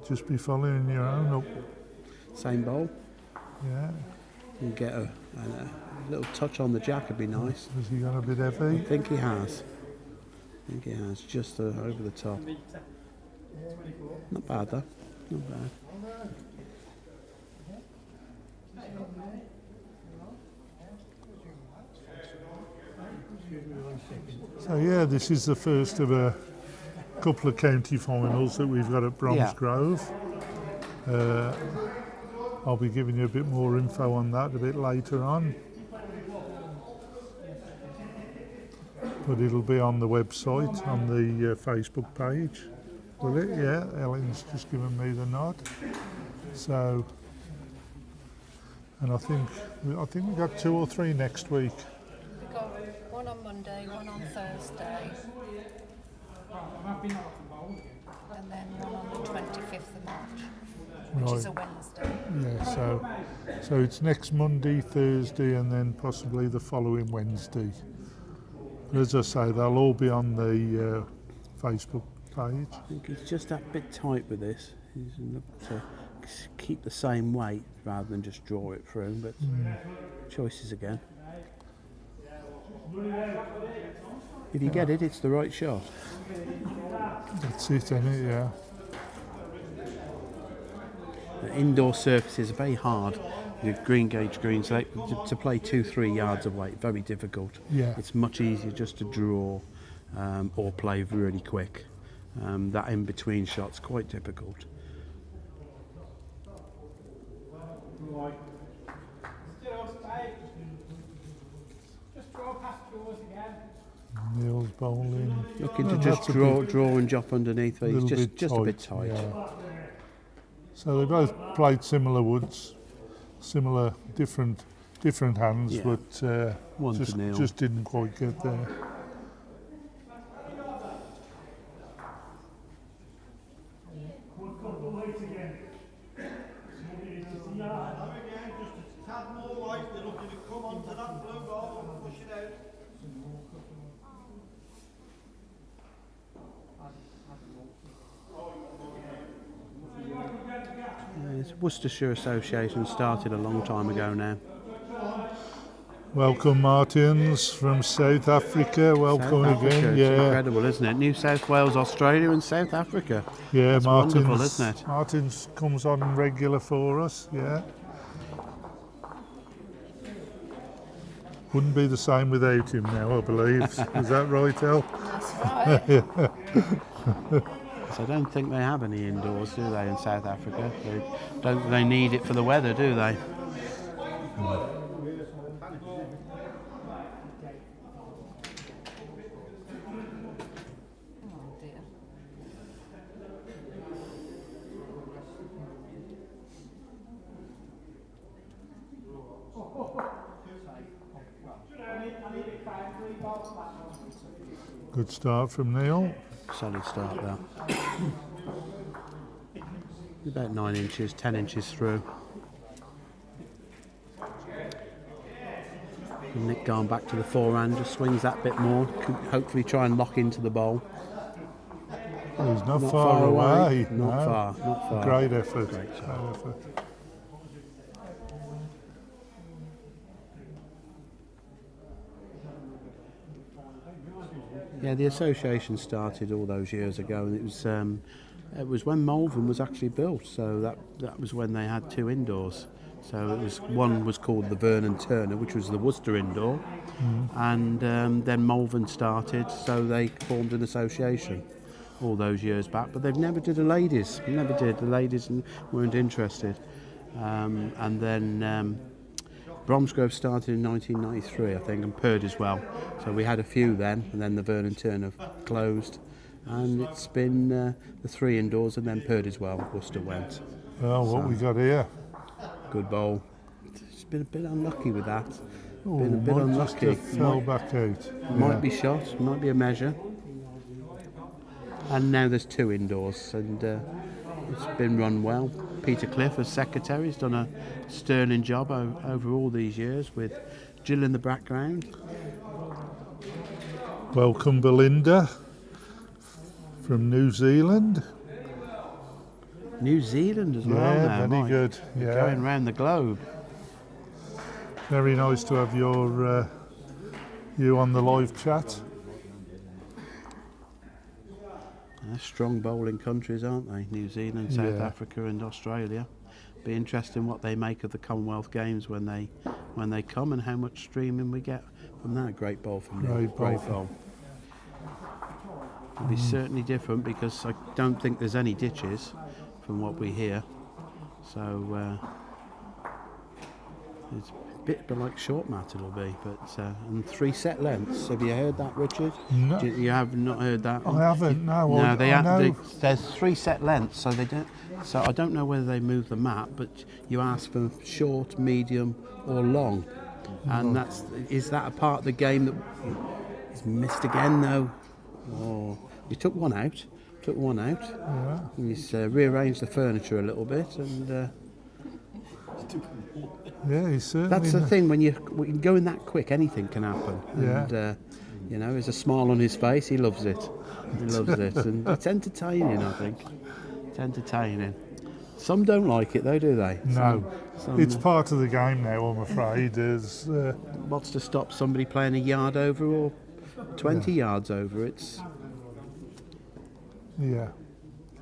Just be following your own up. Same bowl. Yeah. And get a little touch on the jack would be nice. Has he got a bit I heavy? think he has. I think he has. Just over the top. Not bad though. Not bad. So yeah, this is the first of a couple of county finals that we've got at Bromsgrove. I'll be giving you a bit more info on that a bit later on. But it'll be on the website, on the Facebook page. Will it? Yeah, Ellen's just given me the nod. So, and I think we've got 2 or 3 next week. We've got one on Monday, one on Thursday, and then one on the 25th of March, which is a Wednesday. Yeah, so it's next Monday, Thursday, and then possibly the following Wednesday. But as I say, they'll all be on the Facebook page. I think he's just that bit tight with this. He's looked to keep the same weight rather than just draw it through. But choices again. If you get it, it's the right shot. That's it, isn't it? Yeah. The indoor surfaces are very hard. The green gauge greens, so to play 2-3 yards of weight, very difficult. Yeah. It's much easier just to draw or play really quick. That in between shot's quite difficult. Neil's bowling. Looking to And just that's a draw bit- and drop underneath, but he's little just bit a bit tight. Yeah. So they both played similar woods, similar different hands, Yeah. but One to nil. just didn't quite get there. It's Worcestershire Association started a long time ago now. Welcome, Martins from South Africa. Welcome South Africa, again. it's Yeah, incredible, isn't it? New South Wales, Australia, and South Africa. yeah. That's wonderful, isn't it? Martins comes on regular for us. Yeah. Wouldn't be the same without him now, I believe. Is that right, El? That's right. So I don't think they have any indoors, do they, in South Africa? Don't they need it for the weather, do they? Oh dear. Good start from Neil. solid start that. About 9 inches, 10 inches through. And Nick going back to the forehand, just swings that bit more, could hopefully try and lock into the bowl. Oh, he's not Not far away. Not No. far, not far. Great effort. Great Great shot. effort. Yeah, the association started all those years ago, and it was when Malvern was actually built. So that was when they had 2 indoors. So it was one was called the Vernon Turner, which was the Worcester indoor, and then Malvern started. So they formed an association all those years back, but they've never did a ladies. Never did. The ladies weren't interested, and then. Bromsgrove started in 1993, I think, and Purd as well. So we had a few then, and then the Vernon Turner closed. And it's been the 3 indoors, and then Purd as well. Worcester went. Well, what we got here? Good bowl. It's been a bit unlucky with that. Oh, Been a bit unlucky. Just fell back out. Might be shot, might be a measure. And now there's 2 indoors, and it's been run well. Peter Cliff as secretary has done a sterling job over all these years with Jill in the background. Welcome, Belinda from New Zealand. New Zealand as well Yeah, now. very Mike. good. You're Yeah, going round the globe. very nice to have you on the live chat. They're strong bowling countries, aren't they? New Zealand, South Yeah. Africa and Australia. Be interesting what they make of the Commonwealth Games when they come, and how much streaming we get from that. Great bowl from Nick. Great bowl. It'll be certainly different, because I don't think there's any ditches from what we hear. So it's a bit like short mat it'll be, but and 3 set lengths. Have you heard that, Richard? No. You have not heard that? I haven't. No, No, I know. there's 3 set lengths, so they don't. So I don't know whether they move the mat, but you ask for short, medium, or long, and is that a part of the game that is missed again though? Oh, you took one out. Yeah. He's rearranged the furniture a little bit, and Yeah, he's certainly. that's the thing when you're going that quick, anything can happen. Yeah. And there's a smile on his face. He loves it. He loves it, and it's entertaining. I think it's entertaining. Some don't like it though, do they? No, Some, it's part of the game now, I'm afraid. what's to stop somebody playing a yard over or 20 yards over? It's Yeah.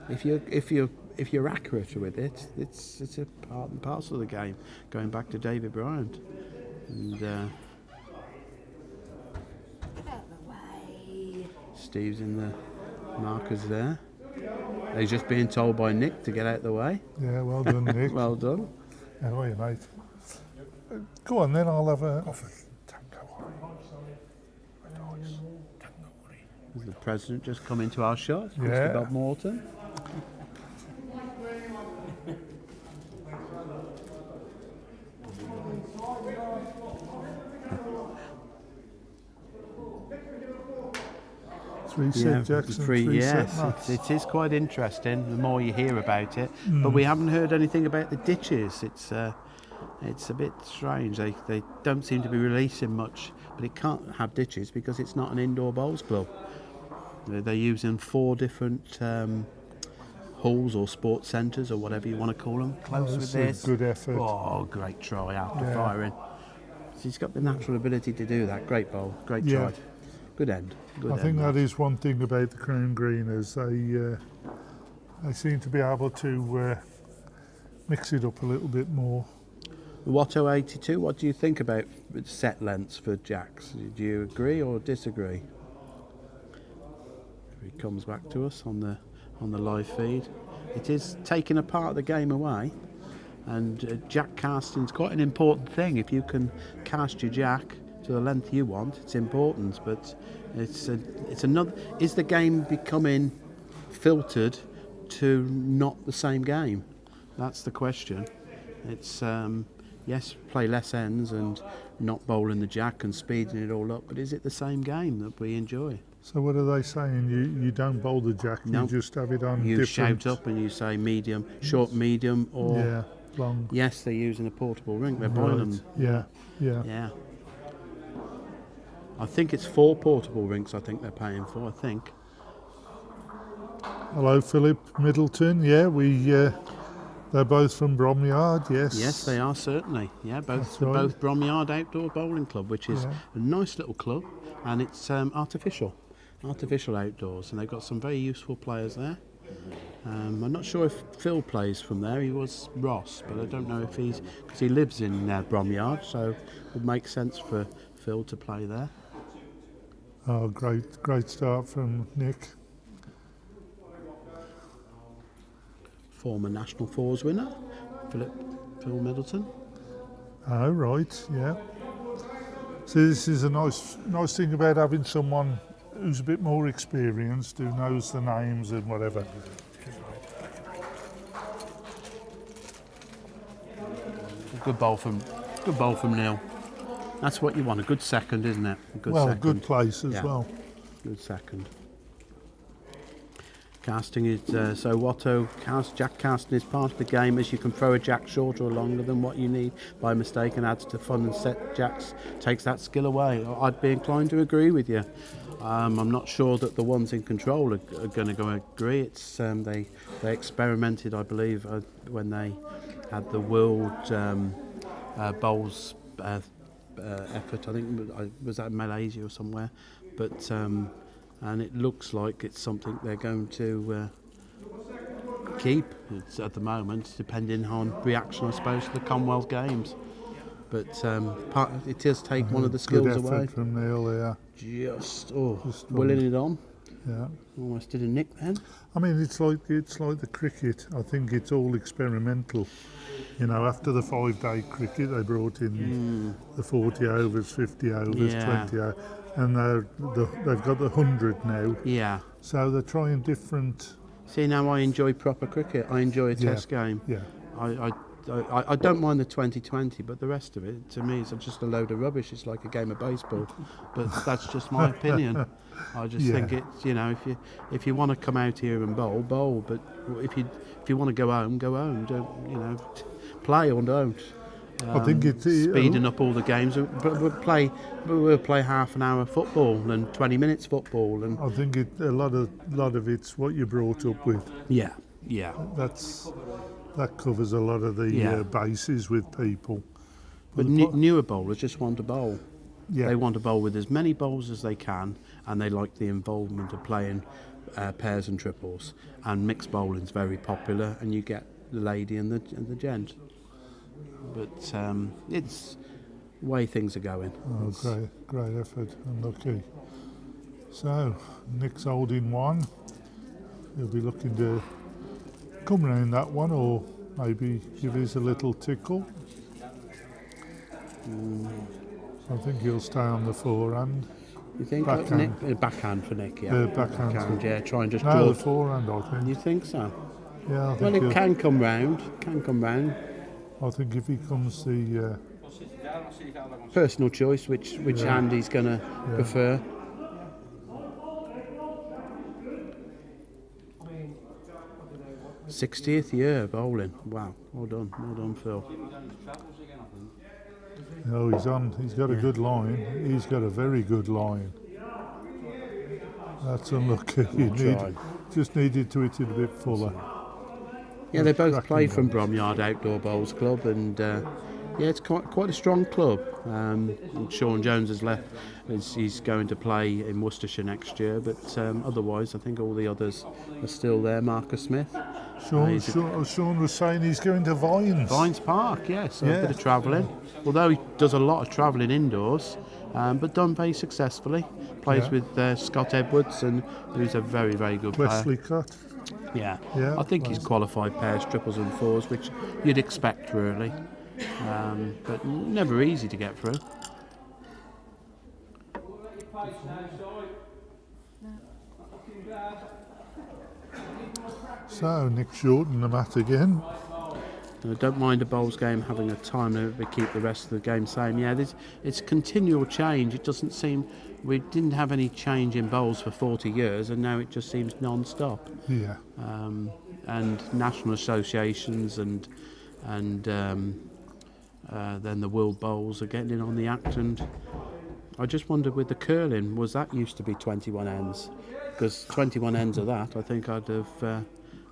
if you're accurate with it, it's a part and parcel of the game. Going back to David Bryant, and Get out of the way. Steve's in the markers there. He's just being told by Nick to get out the way. Yeah, well done, Nick. Well done. How are you, mate? Go on then, I'll have a tango. Has the president just come into our shot? Yeah. Mr. Bob Morton. Three set Jackson, three set yes, Mats. it is quite interesting. The more you hear about it, but we haven't heard anything about the ditches. It's a bit strange. They don't seem to be releasing much, but it can't have ditches because it's not an indoor bowls club. They're using 4 different halls or sports centres or whatever you want to call them. Close with That's this. a good effort. Oh, great try after Yeah. firing. So he's got the natural ability to do that. Great bowl, great Yeah. try. Good end. Good I end, think that that. is one thing about the Crown Greeners. They seem to be able to mix it up a little bit more. Watto 82, what do you think about set lengths for jacks? Do you agree or disagree? He comes back to us on the live feed. It is taking a part of the game away, and jack casting's quite an important thing. If you can cast your jack to the length you want, it's important. But it's another. Is the game becoming filtered to not the same game? That's the question. It's yes, play less ends and not bowling the jack and speeding it all up, but is it the same game that we enjoy? So what are they saying? You don't bowl the jack, No. you just have it on You different... shout up and you say medium, short, medium, or Yeah, long. yes, they're using a portable ring. They're buying them. Yeah, yeah. Yeah. I think it's 4 portable rings. I think they're paying for. I think. Hello, Philip Middleton. Yeah, they're both from Bromyard. Yes. Yes, they are certainly. Yeah, That's both right. both Bromyard Outdoor Bowling Club, which is Yeah. a nice little club, and it's artificial outdoors, and they've got some very useful players there. I'm not sure if Phil plays from there. He was Ross, but I don't know if because he lives in Bromyard, so it would make sense for Phil to play there. Oh, great start from Nick. Former National Fours winner, Phil Middleton. Oh, right, yeah. So this is a nice thing about having someone who's a bit more experienced, who knows the names and whatever. Good bowl from Neil. That's what you want, a good second, isn't it? A good Well, second. good place as Yeah. well. Good second. Casting is so Watto jack casting is part of the game, as you can throw a jack shorter or longer than what you need by mistake, and adds to fun, and set jacks takes that skill away. I'd be inclined to agree with you. I'm not sure that the ones in control are going to go agree. It's they experimented, I believe, when they had the World Bowls effort. I think was that Malaysia or somewhere, but. And it looks like it's something they're going to keep at the moment, depending on reaction, I suppose, to the Commonwealth Games. But it does take one of the skills Good effort away. from Neil there. Just willing it on. Yeah. Almost did a nick then. I mean, it's like the cricket. I think it's all experimental. You know, after the 5-day cricket, they brought in the 40 overs, 50 overs, Yeah. 20 overs, and they've got the 100 now. Yeah. So they're trying different. See, now I enjoy proper cricket. I enjoy a test game. Yeah. I don't mind the 2020, but the rest of it, to me, is just a load of rubbish. It's like a game of baseball. But that's just my opinion. I just think it's, if you want to come out here and bowl. But if you want to go home, go home. Don't play or don't. I think it's speeding up all the games. We'll play half an hour football and 20 minutes football. And I think a lot of it's what you're brought up with. yeah. That covers a lot of the bases with people. But newer bowlers just want to bowl. Yeah. They want to bowl with as many bowls as they can, and they like the involvement of playing pairs and triples. And mixed bowling's very popular, and you get the lady and the gent. But it's the way things are going. Oh, great effort, unlucky. So, Nick's holding one. He'll be looking to come round that one, or maybe give his a little tickle. I think he'll stay on the forehand. You think Backhand. Nick, backhand for Nick? Yeah, Backhand. Yeah, try and just No, draw. the forehand, I think. You think so? Yeah, I think Well, it he'll- can come round. I think if he comes the Personal choice, which hand he's going to prefer. '60th year bowling. Wow, well done, Phil. oh, he's got a good line. He's got a very good line. That's unlucky. Just needed to hit it a bit fuller. Yeah, they both Cracking play from bowls. Bromyard Outdoor Bowls Club, and it's quite a strong club. Sean Jones has left; he's going to play in Worcestershire next year. But otherwise, I think all the others are still there. Marcus Smith, Sean was saying he's going to Vines. Park, yes, a Yeah. bit of travelling. Although he does a lot of travelling indoors, but done very successfully. Plays with Scott Edwards, and who's a very, very good player. Wesley Cut. Yeah, Yeah, I think he's qualified pairs, triples and fours, which you'd expect really, but never easy to get through. So Nick short in the mat again. I don't mind a bowls game having a time limit, but keep the rest of the game same. Yeah, it's continual change. It doesn't seem we didn't have any change in bowls for 40 years, and now it just seems non-stop. Yeah. And national associations and then the world bowls are getting in on the act. And I just wondered with the curling, was that used to be 21 ends? Because 21 ends of that, I think I'd have.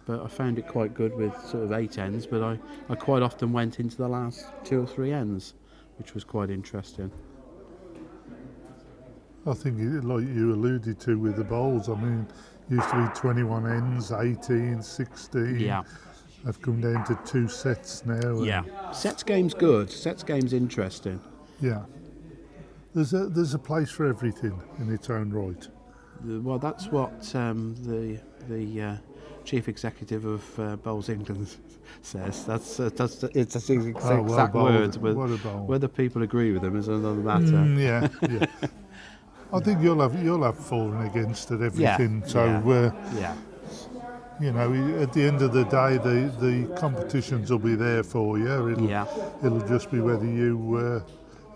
But I found it quite good with sort of 8 ends. But I quite often went into the last 2 or 3 ends, which was quite interesting. I think, like you alluded to with the bowls, I mean, used to be 21 ends, 18, 16. Yeah. I've come down to 2 sets now. Yeah. Sets game's good. Sets game's interesting. Yeah. There's a place for everything in its own right. Well, that's what the chief executive of Bowls England says. That's his exact words. Whether people agree with him is another matter. Yeah. I think you'll have fallen against it everything. Yeah, so yeah. you know, at the end of the day, the competitions will be there for you. It'll just be whether you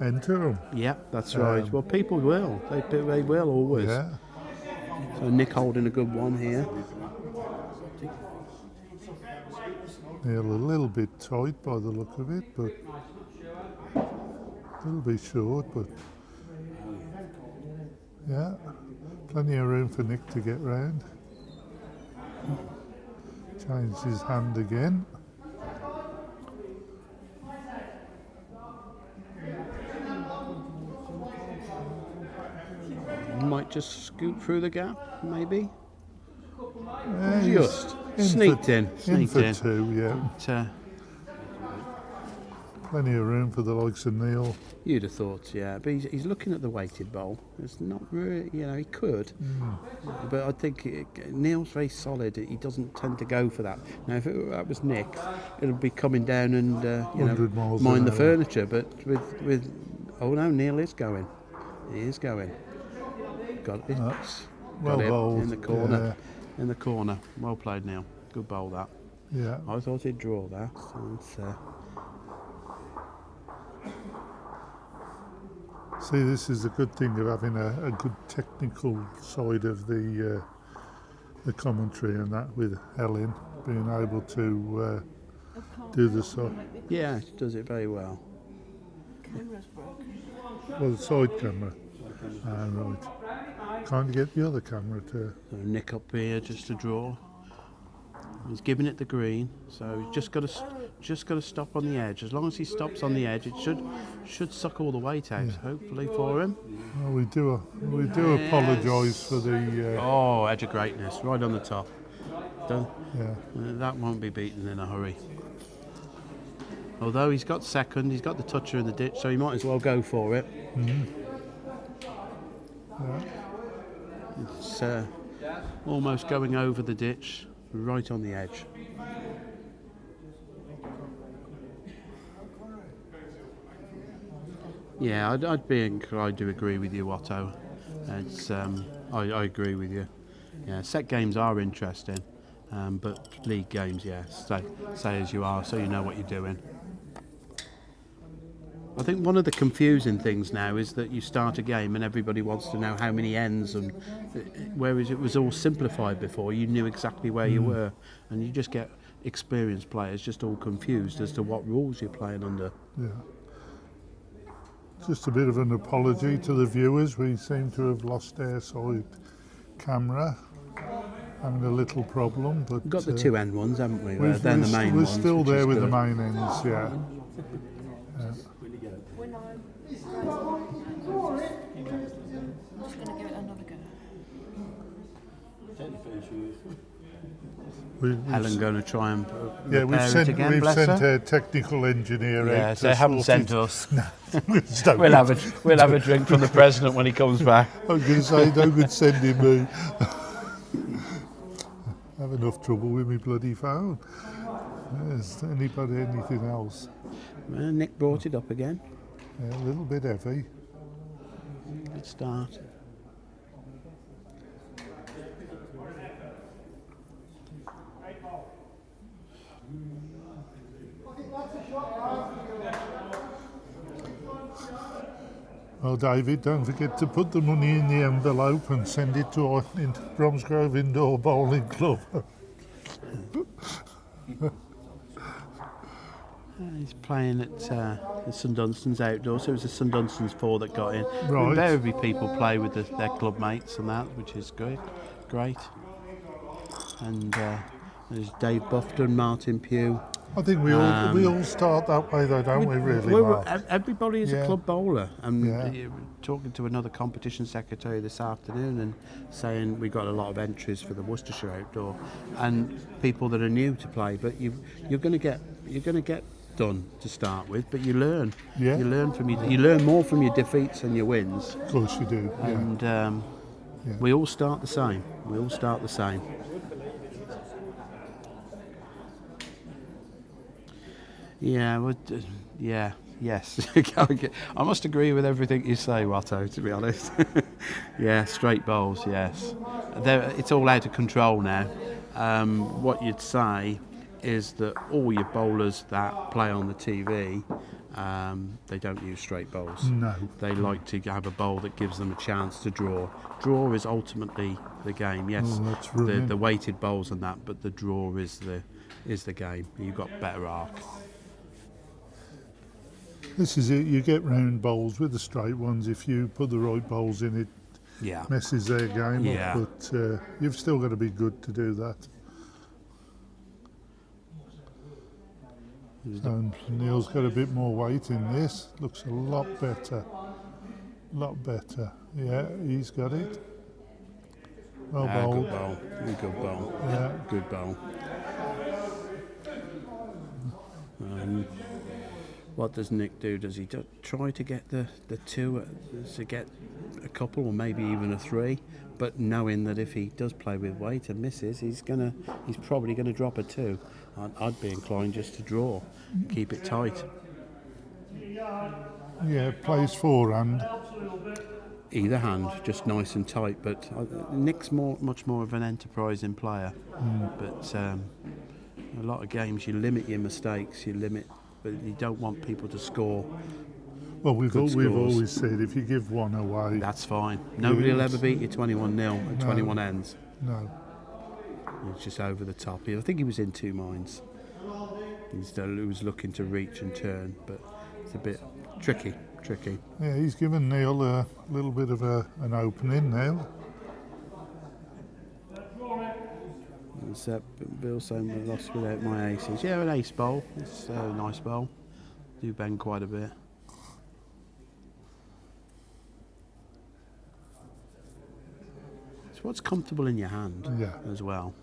enter them. Yeah, that's right. Well, people will. They will always. Yeah. So Nick holding a good one here. Yeah, a little bit tight by the look of it, but a little bit short, but yeah, plenty of room for Nick to get round. Changed his hand again. Might just scoot through the gap, maybe. Yeah, Just sneaked in. In for 2, yeah. But, plenty of room for the likes of Neil. you'd have thought, yeah. But he's looking at the weighted bowl. It's not really, he could. But I think Neil's very solid. He doesn't tend to go for that. Now, if that was Nick, it'll be coming down and, 100 miles mind an the hour. furniture. But with oh no, Neil is going. He is going. Got it. Well it bowled. in the corner. In the corner. Well played, Neil. Good bowl, that. Yeah. I thought he'd draw that. And, See, this is the good thing of having a good technical side of the commentary and that, with Helen being able to do the yeah, she does it very well. the side camera. Right. Can't you get the other camera to? So Nick up here just to draw. He's giving it the green, so he's just got to stop on the edge. As long as he stops on the edge, it should suck all the weight out. Hopefully for him. Well, we do apologise for the. Edge of greatness, right on the top. That won't be beaten in a hurry. Although he's got second, he's got the toucher in the ditch, so he might as well go for it. It's almost going over the ditch, right on the edge. Yeah, I'd be inclined to agree with you, Otto. It's I agree with you. Yeah, set games are interesting, but league games, yes, say as you are, so you know what you're doing. I think one of the confusing things now is that you start a game and everybody wants to know how many ends, and whereas it was all simplified before, you knew exactly where you were, and you just get experienced players just all confused as to what rules you're playing under. Yeah. Just a bit of an apology to the viewers. We seem to have lost our side camera, having a little problem. But We've got the 2 end ones, haven't we? We're They're the main we're ones. still which there is with the good. main ends, yeah. I'm just going to give it another go. Helen going to try and Yeah, repair it again, we've bless sent her. a technical engineer Yeah, out. so they haven't sent us. We'll We'll have a drink from the president when he comes back. I was going to say, no good sending me. Have enough trouble with my bloody phone. Is anybody anything else? Nick brought it up again. Yeah, a little bit heavy. Good start. Well, David, don't forget to put the money in the envelope and send it to our Bromsgrove Indoor Bowling Club. He's playing at St Dunstan's outdoors, so it was the St Dunstan's 4 that got in. Right. Invariably people play with their club mates and that, which is great. And there's Dave Buffton, Martin Pugh. I think we all start that way though, don't we really, Mark? Everybody is a club bowler. And Yeah. talking to another competition secretary this afternoon and saying we got a lot of entries for the Worcestershire outdoor and people that are new to play, but you're going to get done to start with, but you learn. Yeah. You learn more from your defeats than your wins. Of course you do. Yeah. And we all start the same. Yeah, well, yes. I must agree with everything you say, Watto, to be honest. Yeah, straight bowls, yes. It's all out of control now. What you'd say is that all your bowlers that play on the TV, they don't use straight bowls. No. They like to have a bowl that gives them a chance to draw. Draw is ultimately the game, yes. Oh, that's brilliant. The weighted bowls and that, but the draw is the game. You've got better arc. This is it, you get round bowls with the straight ones. If you put the right bowls in, it Yeah. messes their game Yeah. up, but you've still got to be good to do that. And Neil's got a bit more weight in this, looks a lot better. Yeah, he's got it. Well bowled. Good bowl. Yeah. Good bowl. What does Nick do? Does he try to get the two, to get a couple or maybe even a 3? But knowing that if he does play with weight and misses, he's probably gonna drop a 2. I'd be inclined just to draw, keep it tight. Yeah, plays forehand. Either hand, just nice and tight. But Nick's much more of an enterprising player. But a lot of games you limit your mistakes, but you don't want people to score. Well, we've Good scores. always said if you give one away, That's fine. Nobody will ever beat you 21-0 at 21 ends. no. It's just over the top. I think he was in 2 minds. He was looking to reach and turn, but it's a bit tricky. Yeah, he's given Neil a little bit of an opening now. It's Bill saying we lost without my aces. Yeah, an ace bowl. It's a nice bowl. Do bend quite a bit. It's what's comfortable in your hand as well.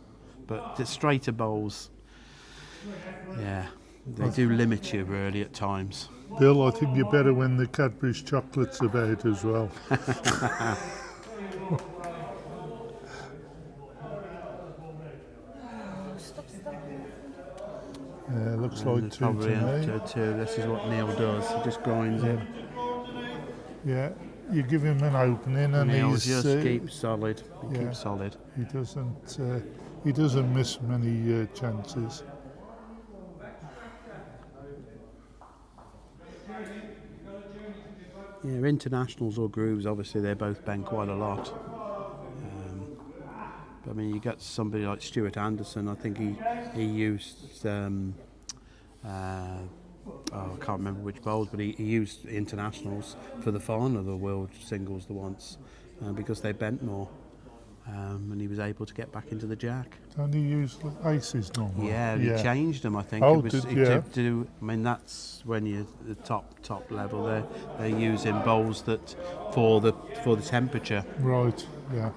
But the straighter bowls, yeah, they do limit you really at times. Bill, I think you're better when the Cadbury's chocolate's about as well. Yeah, looks like 2 Probably to me. into 2. This is what Neil does. He just grinds it. Yeah, you give him an opening and Neil he's just keeps solid. He keeps solid. He doesn't miss many chances. Yeah, internationals or grooves, obviously they both bend quite a lot. But I mean, you got somebody like Stuart Anderson. I think he used I can't remember which bowls, but he used internationals for the final of the world singles once because they bent more, and he was able to get back into the jack. Don't he use aces normally? Yeah, he changed them. I think. Oh, I mean, that's when you're the top level. They're using bowls that for the temperature. Right. Yeah.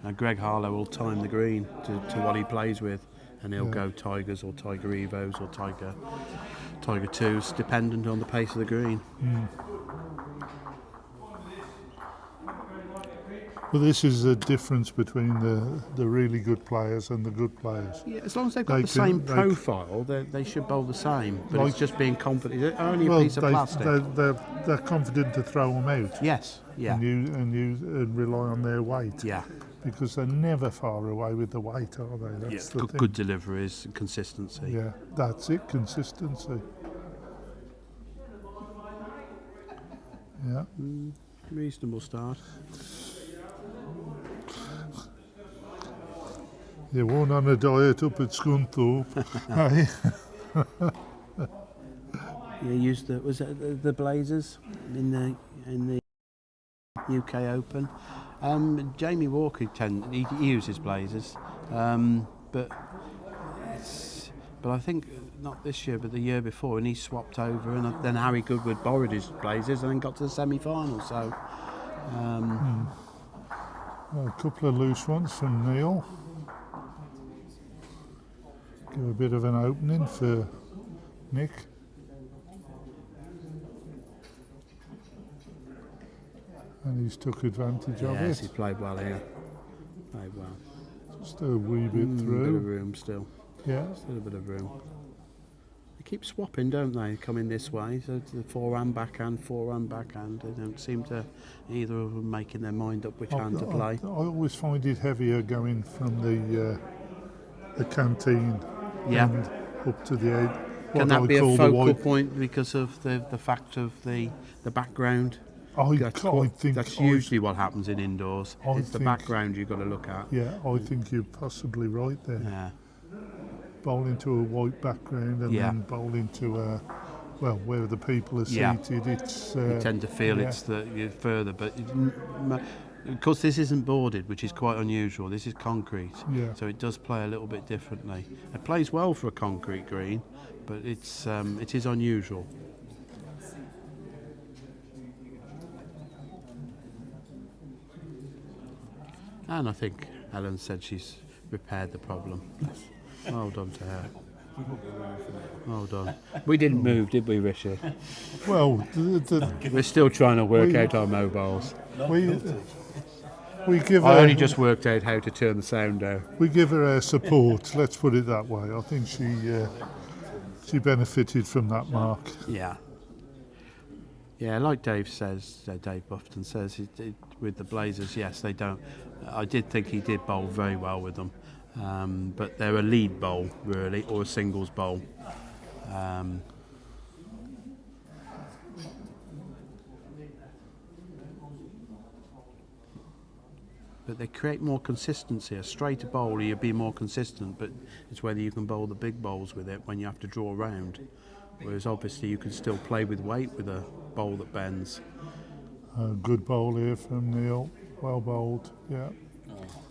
Now Greg Harlow will time the green to what he plays with, and he'll go Tigers or Tiger Evos or Tiger 2s, dependent on the pace of the green. Well, this is the difference between the really good players and the good players. Yeah, as long as they've got the same profile, they should bowl the same. But it's just being confident. It's only a piece of plastic. They're confident to throw them out. Yes. Yeah. And rely on their weight. Yeah. Because they're never far away with the weight, are they? That's the thing. Good deliveries and consistency. Yeah, that's it, consistency. Yeah. reasonable start. You weren't on a diet up at Scunthorpe. Hey? You used the Blazers in the UK Open. Jamie Walker he uses Blazers, but I think not this year, but the year before, and he swapped over, and then Harry Goodwood borrowed his Blazers and then got to the semi-final. So A couple of loose ones from Neil. Give a bit of an opening for Nick. And he's took advantage of yes, he it. played well here. Played well. Just a wee bit A bit of through. room still. Yeah. Still a bit of room. They keep swapping, don't they? Coming this way, so to the forehand, backhand, forehand, backhand. They don't seem to either of them making their mind up which hand to play. I always find it heavier going from the canteen Yeah. and up to the end. Can that be a focal point because of the fact of the background? I think That's usually what happens in indoors. It's the background you've got to look at. Yeah, I think you're possibly right there. Yeah. Bowl into a white background and then bowl into a, well, where the people are seated. It's You tend to feel it's you're further, but of course this isn't boarded, which is quite unusual. This is concrete, so it does play a little bit differently. It plays well for a concrete green, but it is unusual. And I think Helen said she's repaired the problem. Well done to her. Well done. We didn't move, did we, Richard? well, We're still trying to work out our mobiles. we give I her, only just worked out how to turn the sound down. we give her our support. Let's put it that way. I think she benefited from that, Mark. Yeah. Yeah, like Dave says, Dave Buffton says, with the Blazers, yes, they don't. I did think he did bowl very well with them, but they're a lead bowl, really, or a singles bowl. But they create more consistency. A straighter bowler, you'll be more consistent, but it's whether you can bowl the big bowls with it when you have to draw round. Whereas obviously you can still play with weight with a bowl that bends. Good bowl here from Neil. Well bowled, yeah.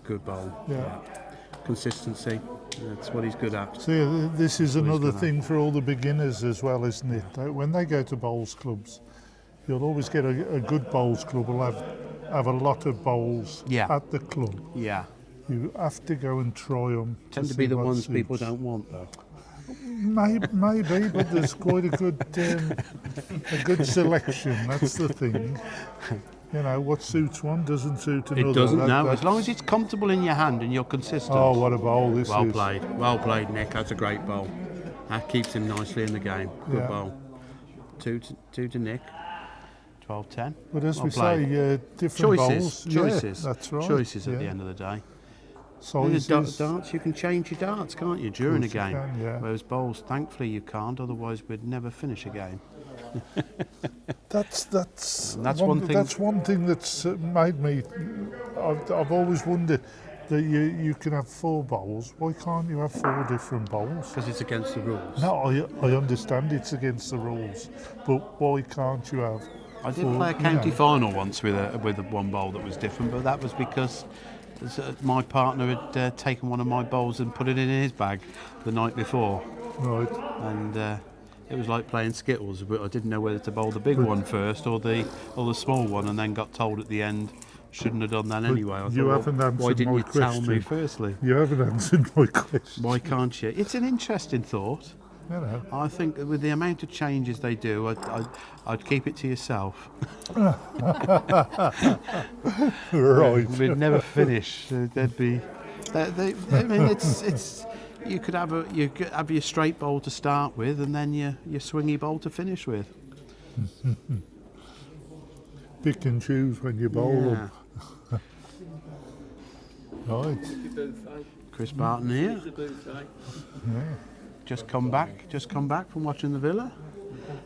Good bowl. Yeah. Consistency, that's what he's good at. See, this is another gonna- thing for all the beginners as well, isn't it? When they go to bowls clubs, you'll always get a good bowls club will have a lot of bowls at the club. Yeah. You have to go and try them. Tend to be the ones people don't want, though. Maybe, but there's quite a good selection. That's the thing. You know, what suits one doesn't suit another. It doesn't, no. As long as it's comfortable in your hand and you're consistent. Oh, what a bowl this well is. Well played, Nick. That's a great bowl. That keeps him nicely in the game. Good bowl. Two to Nick. 12-10. But as well we played. say, different bowls. Choices. Yeah, that's right. Choices at the end of the day. Sizes. Darts, you can change your darts, can't you, during a game? Can, Whereas bowls, thankfully, you can't. Otherwise, we'd never finish a game. That's one thing. That's one thing that's made me. I've always wondered that you can have 4 bowls. Why can't you have 4 different bowls? Because it's against the rules. No, I understand it's against the rules, but why can't you have? I did play a county final once with one bowl that was different, but that was because my partner had taken one of my bowls and put it in his bag the night before. Right. And it was like playing Skittles, but I didn't know whether to bowl the big one first or the small one, and then got told at the end shouldn't have done that anyway. I you thought, haven't answered why didn't my you question. tell me firstly? You haven't answered my question. Why can't you? It's an interesting thought. You know. I think with the amount of changes they do, I'd keep it to yourself. Right. We'd never finish. There'd be. I mean, it's. You could have your straight bowl to start with, and then your swingy bowl to finish with. Pick and choose when you bowl them. Right. Chris Barton here. Yeah. Just come back from watching the Villa.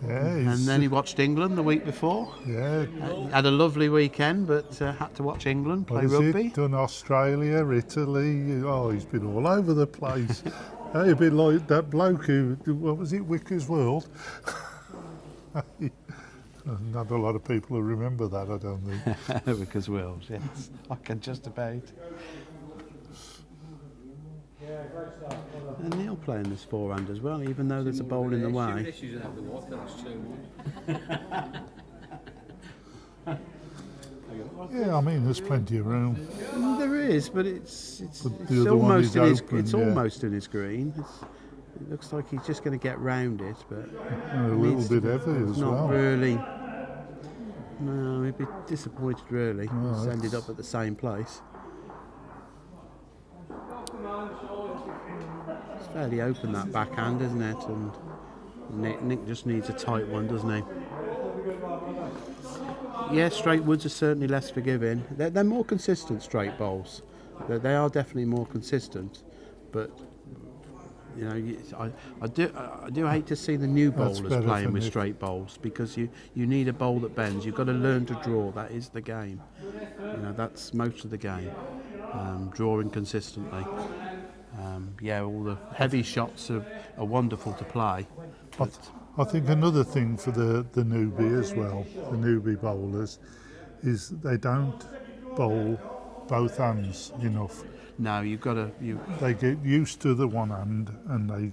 Yeah, And then he watched England the week before. yeah. Had a lovely weekend, but had to watch England play What is rugby. it? Done Australia, Italy. Oh, he's been all over the place. Hey, a bit like that bloke who, what was it, Wicker's World? Not a lot of people who remember that, I don't think. Because Wills, yes. I can just about. And Neil playing this forehand as well, even though there's a bowl in the way. Yeah, I mean, there's plenty of room. There is, but it's But the other one almost is in his open, it's yeah. almost in his green. It looks like he's just going to get round it, but And a little bit heavy it's as not well. really. No, he'd be disappointed really. Oh, He's ended that's- up at the same place. It's fairly open, that backhand, isn't it? And Nick just needs a tight one, doesn't he? Yeah, straight woods are certainly less forgiving. They're more consistent, straight bowls. They are definitely more consistent, but you know, I do hate to see the new That's bowlers better playing for with Nick. straight bowls, because you need a bowl that bends. You've got to learn to draw. That is the game. You know, that's most of the game. Drawing consistently. Yeah, all the heavy shots are wonderful to play. I think another thing for the newbie as well, the newbie bowlers, is they don't bowl both hands enough. No, you've got to. They get used to the one hand and they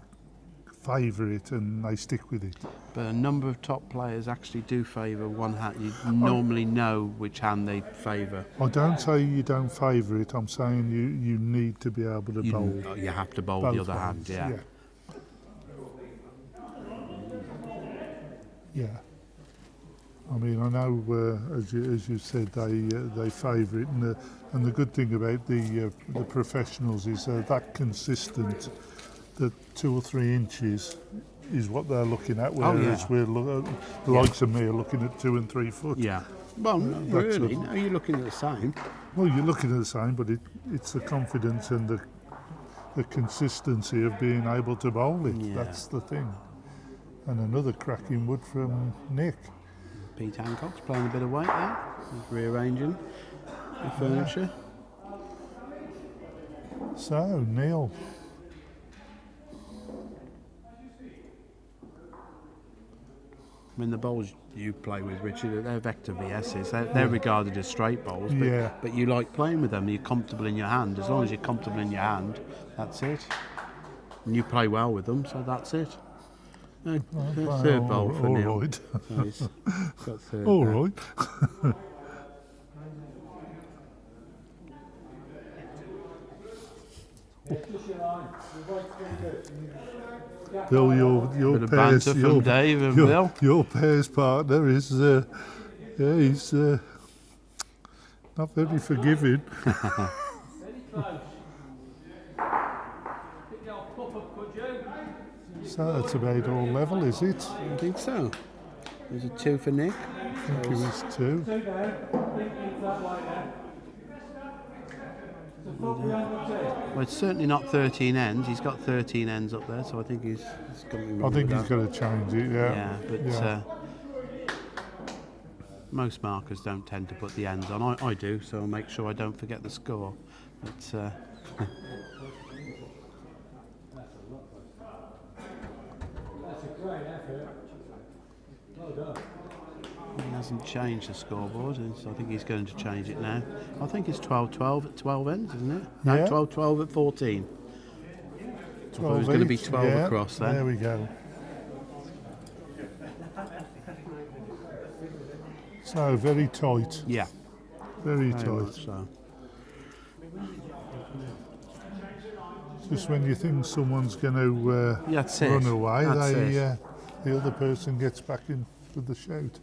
favour it and they stick with it. But a number of top players actually do favour one hand. You normally know which hand they favour. I don't say you don't favour it, I'm saying you need to be able to bowl. You have to bowl both the other hand. ways, Yeah. Yeah. I mean, I know, as you said, they favour it, and the good thing about the professionals is they're that consistent that 2 or 3 inches is what they're looking at, whereas the likes of me are looking at 2 and 3 foot. Yeah. Well, not That's really. a- No, you're looking at the same. Well, you're looking at the same, but it's the confidence and the consistency of being able to bowl it. Yeah. That's the thing. And another cracking wood from Nick. Pete Hancock's playing a bit of weight there. He's rearranging the furniture. So, Neil. I mean, the bowls you play with, Richard, they're vector VSs. They're regarded as straight bowls, but, Yeah. but you like playing with them. You're comfortable in your hand. As long as you're comfortable in your hand, that's it. And you play well with them, so that's it. Third bowl for all Neil. right. So he's got third All there. right. Bill, your Bit of pairs, banter from Dave and Bill. your pairs partner is, he's not very forgiving. So that's about all level, is it? I think so. There's a 2 for Nick. I think it was 2. Well, it's certainly not 13 ends. He's got 13 ends up there, so I think he's got something I wrong think with he's that. got to change it, yeah. Yeah, but Yeah. most markers don't tend to put the ends on. I do, so I'll make sure I don't forget the score. But he hasn't changed the scoreboard, and so I think he's going to change it now. I think it's 12-12 at 12 ends, isn't it? No, Yeah. 12-12 at 14. I thought it was going to be 12 yeah, across then. There we go. So, very tight. Yeah, Very very tight. much so. Just when you think someone's going to That's it. run away, That's it. the other person gets back into the shout.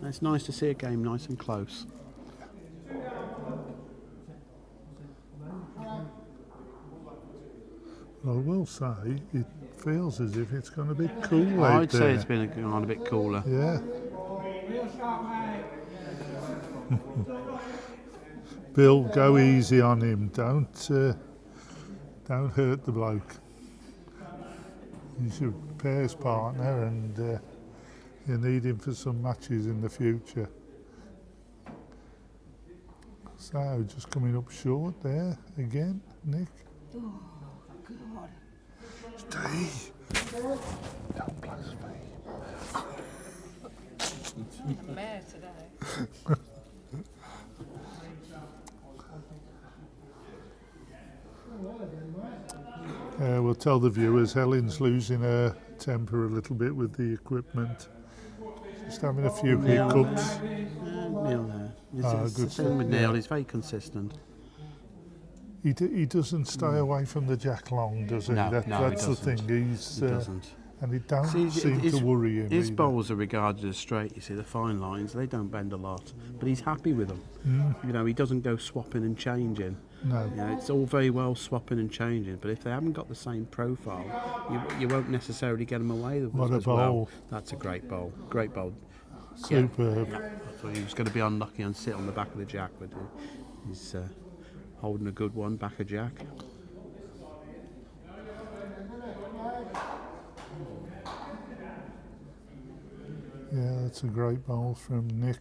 It's nice to see a game nice and close. I will say, it feels as if it's going to be cool out I'd there. say it's been on a bit cooler. Yeah. Bill, go easy on him. Don't hurt the bloke. He's your pairs partner, and You need him for some matches in the future. So, just coming up short there again, Nick. Oh, God. Stay. Don't blaspheme. Mayor today. We'll tell the viewers Helen's losing her temper a little bit with the equipment. Just having a few hiccups. Neil there. Ah, It's the good thing with stuff, Neil, yeah. he's very consistent. He doesn't stay away from the jack long, does he? No, no, he That's the doesn't. thing. He's He doesn't. and it don't See, seem his- to worry him. His either. bowls are regarded as straight, you see, the fine lines, they don't bend a lot, but he's happy with them. You know, he doesn't go swapping and changing. No. You know, it's all very well swapping and changing, but if they haven't got the same profile, you won't necessarily get them away with What a as well. bowl. That's a great bowl. Great bowl. Superb. Yeah. I thought he was going to be unlucky and sit on the back of the jack, but he's holding a good one, back of jack. Yeah, that's a great bowl from Nick.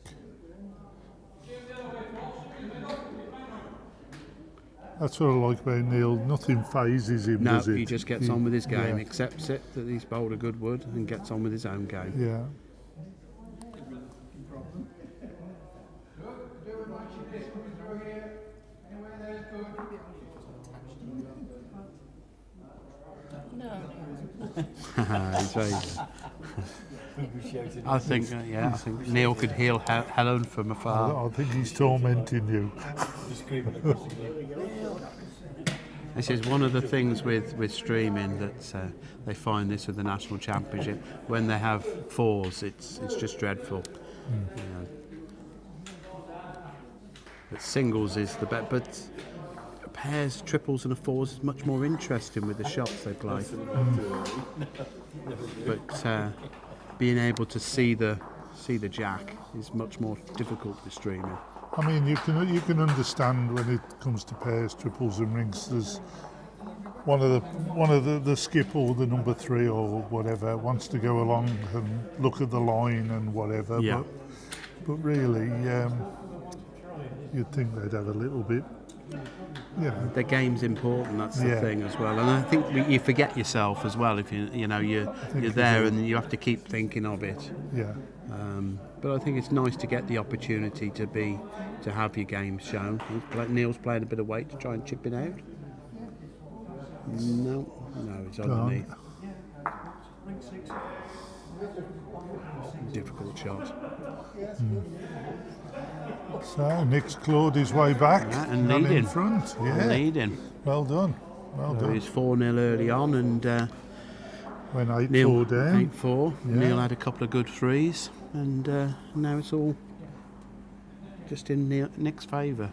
That's what I like about Neil. Nothing phases him, No, does it? he just gets on with his game, Yeah. accepts it that he's bowled a good wood and gets on with his own game. Yeah. He's very good. I think Neil could heal Helen from afar. I think he's tormenting you. This is one of the things with streaming that they find this with the national championship. When they have fours, it's just dreadful. You know. But singles is the best. But pairs, triples, and a fours is much more interesting with the shots they play. But being able to see the jack is much more difficult with streaming. I mean, you can understand when it comes to pairs, triples, and rings. There's one of the skip or the number 3 or whatever wants to go along and look at the line and whatever. Yeah. But really, you'd think they'd have a little bit. You know. The game's important. That's the Yeah. thing as well. And I think you forget yourself as well if you're there and you have to keep thinking of it. Yeah. But I think it's nice to get the opportunity to have your game shown. Neil's playing a bit of weight to try and chip it out. No, it's underneath. Difficult shot. So Nick's clawed his way back. Yeah, and Not leading. in front. Yeah. Leading. Well done. Well So done. he's 4-0 early on, and When 8-4 Neil down. 8-4. Yeah. Neil had a couple of good threes, and now it's all just in Nick's favour.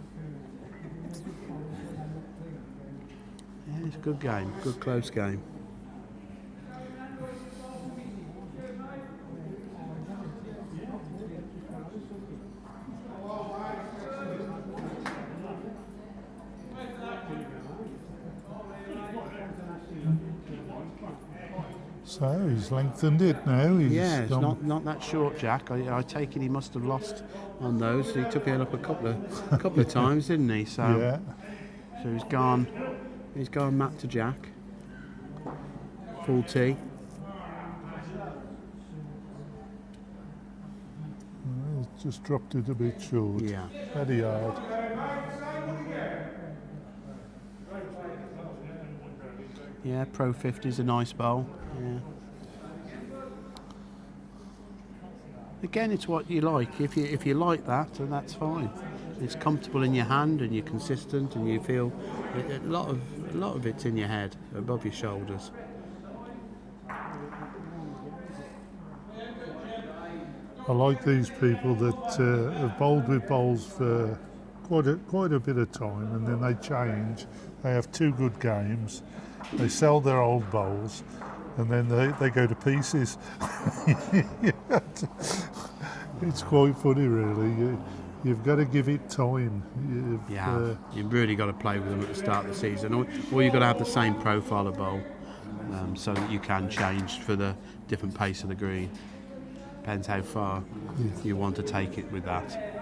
Yeah, it's a good game, good close game. So he's lengthened it now. He's Yeah, it's gone- not that short, Jack. I take it he must have lost on those. He took it up a couple of times, didn't he? So, Yeah. so he's gone mat to Jack. Full tee. He's just dropped it a bit short. Yeah. Very hard. Yeah, Pro 50's a nice bowl. Yeah. Again, it's what you like. If you like that, then that's fine. It's comfortable in your hand, and you're consistent, and you feel a lot of it's in your head, above your shoulders. I like these people that have bowled with bowls for quite a bit of time, and then they change. They have 2 good games. They sell their old bowls, and then they go to pieces. It's quite funny, really. You've got to give it time. You've really got to play with them at the start of the season, or you've got to have the same profile of bowl, so that you can change for the different pace of the green. Depends how far you want to take it with that.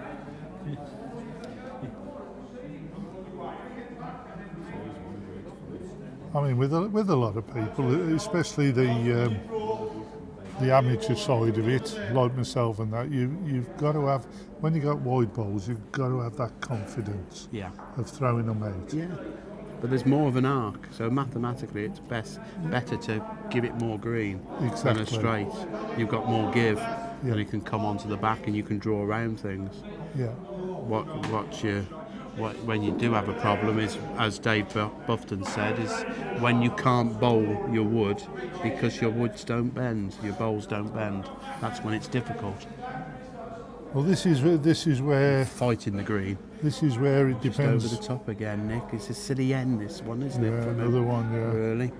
I mean, with a lot of people, especially the amateur side of it, like myself and that, you've got to have, when you got wide bowls, you've got to have that confidence Yeah. of throwing them out. Yeah. But there's more of an arc, so mathematically it's better to give it more green than a straight. You've got more give, and you can come onto the back and you can draw around things. Yeah. When you do have a problem is, as Dave Bufton said, is when you can't bowl your wood because your woods don't bend, your bowls don't bend. That's when it's difficult. Well, this is where Fighting the green. This is where it depends. Just over the top again, Nick. It's a silly end, this one, isn't it? Yeah, another one, yeah. Really.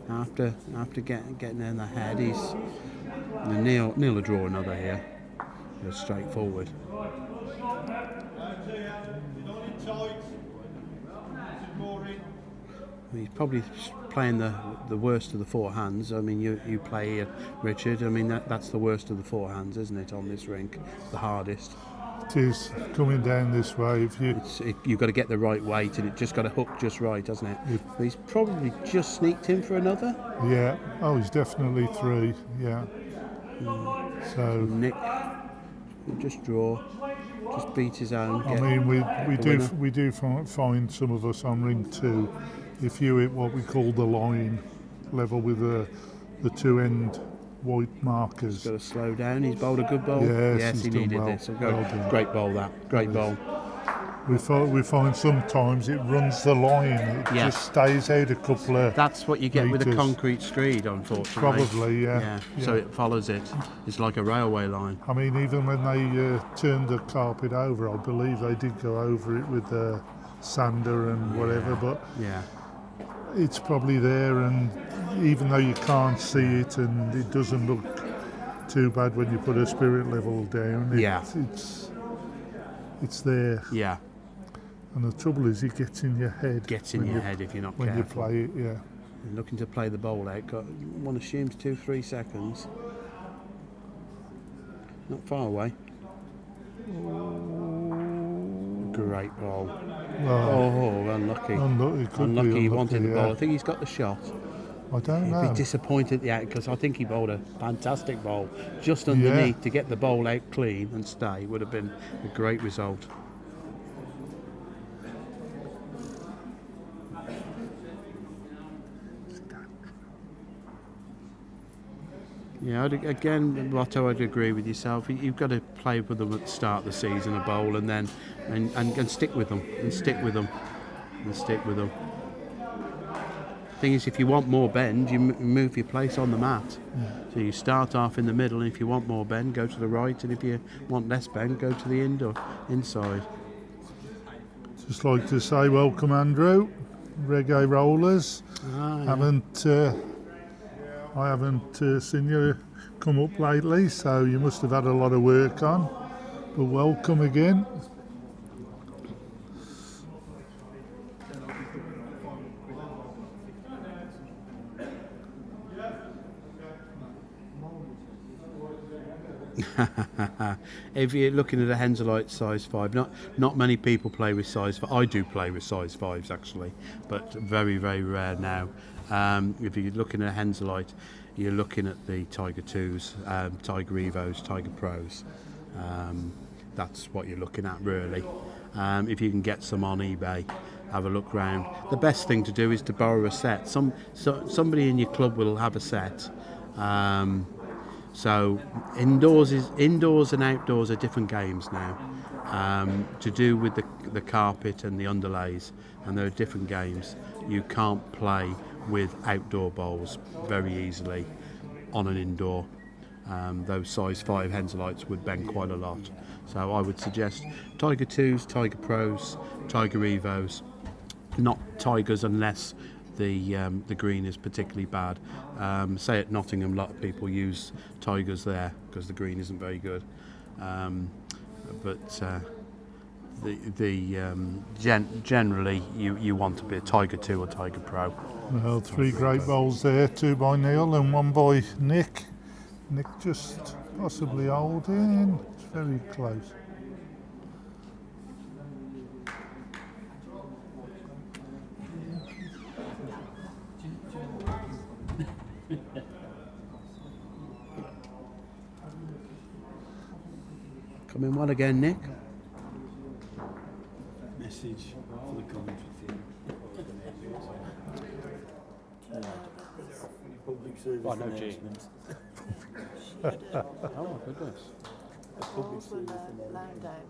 After getting in the head, Neil will draw another here. Goes straight forward. He's probably playing the worst of the four hands. I mean, you play here, Richard. I mean, that's the worst of the four hands, isn't it, on this rink? The hardest. It is coming down this way. You've got to get the right weight, and it just got to hook just right, hasn't it? But he's probably just sneaked in for another. Yeah. Oh, he's definitely three. Yeah. So Nick will just draw, just beat his own. I mean, we do find some of us on ring 2. If you hit what we call the line level with the two end white markers. He's got to slow down. He's bowled a good bowl. Yes, he needed well. this. Great bowl, that. Great bowl. We find sometimes it runs the line. It just stays out a couple of. That's what you get with a meters. concrete screed, unfortunately. Probably, yeah. So it follows it. It's like a railway line. I mean, even when they turned the carpet over, I believe they did go over it with the sander and whatever, but it's probably there, and even though you can't see it and it doesn't look too bad when you put a spirit level down, it's there. Yeah. And the trouble is, it gets in your head. Gets in your head if you're not when careful. you play it, yeah. You're looking to play the bowl out. One assumes 2-3 seconds. Not far away. Great bowl. Unlucky. Unlucky. He wanted the ball. I think he's got the shot. I don't know. He'd be disappointed at the out because I think he bowled a fantastic bowl. Just underneath to get the bowl out clean and stay would have been a great result. Yeah, again, Lotto, I'd agree with yourself. You've got to play with them at the start of the season, a bowl, and then and stick with them, and stick with them, and stick with them. Thing is, if you want more bend, you move your place on the mat. So you start off in the middle, and if you want more bend, go to the right, and if you want less bend, go to the inside. Just like to say, welcome, Andrew. Reggae Rollers. I haven't seen you come up lately, so you must have had a lot of work on. But welcome again. If you're looking at a Henselite size 5, not many people play with size 5. I do play with size 5s actually, but very, very rare now. If you're looking at a Henselite, you're looking at the Tiger 2s, Tiger Evos, Tiger Pros. That's what you're looking at really. If you can get some on eBay, have a look round. The best thing to do is to borrow a set. Somebody in your club will have a set. So indoors and outdoors are different games now. To do with the carpet and the underlays, and there are different games. You can't play with outdoor bowls very easily on an indoor. Those size 5 Henselites would bend quite a lot. So I would suggest Tiger 2s, Tiger Pros, Tiger Evos, not Tigers unless the green is particularly bad. Say at Nottingham, a lot of people use Tigers there because the green isn't very good. Generally you want to be a Tiger 2 or Tiger Pro. Well, 3 great bowls there, 2 by Neil and 1 by Nick. Nick just possibly holding. It's very close. Coming well again, Nick. Message for the commentary team. Public service Oh, no, G. announcement. Oh my goodness. A public Balls were service loaned announcement. out,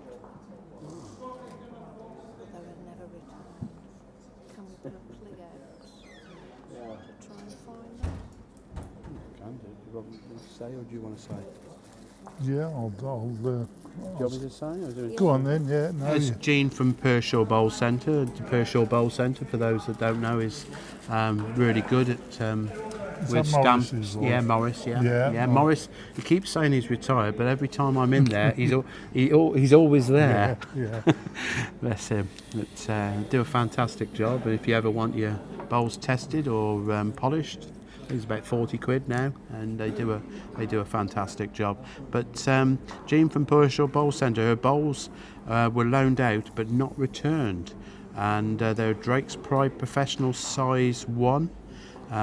but they were never returned. Can we put a plea out to try and find them? Can do. Do you want me to say, or do you want to say? Yeah, I'll Do you want me to say? Or do go on then. Yeah, no, It's yeah. Jean from Pershore Bowl Centre. The Pershore Bowl Centre, for those that don't know, is really good at with that Morris's stamps. one? Yeah, Morris. Yeah, Yeah, Morris. He keeps saying he's retired, but every time I'm in there, he's always there. Yeah. Bless him. But, do a fantastic job. And if you ever want your bowls tested or polished, I think it's about 40 quid now, and they do a fantastic job. But Jean from Pershore Bowl Centre, her bowls were loaned out but not returned, and they're Drake's Pride Professional Size 1.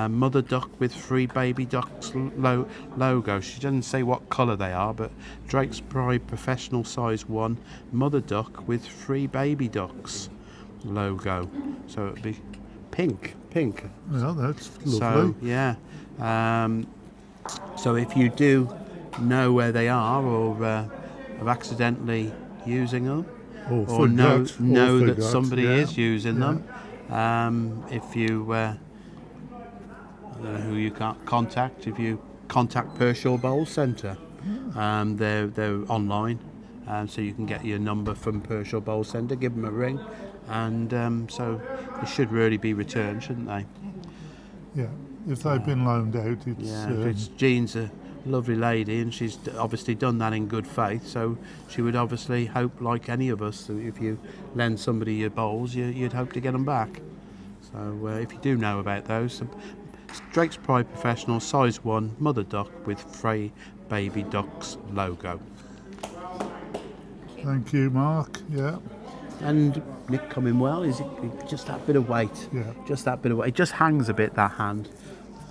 Mother duck with 3 baby ducks logo. She doesn't say what colour they are, but Drake's Pride Professional Size 1 mother duck with 3 baby ducks logo. So it'd be pink. Well, that's lovely. So yeah. So if you do know where they are, or have accidentally using them, or know that somebody is using them, if you I don't know who you can't contact. If you contact Pershore Bowl Centre, they're online, so you can get your number from Pershore Bowl Centre. Give them a ring, and so they should really be returned, shouldn't they? Yeah, if they've been loaned out, it's Yeah. It's Jean's a lovely lady, and she's obviously done that in good faith. So she would obviously hope, like any of us, that if you lend somebody your bowls, you'd hope to get them back. So if you do know about those. Drake's Pride Professional Size 1 mother duck with 3 baby ducks logo. Thank you, Mark. Yeah. And Nick coming well, is it just that bit of weight? Yeah. Just that bit of weight. It just hangs a bit, that hand,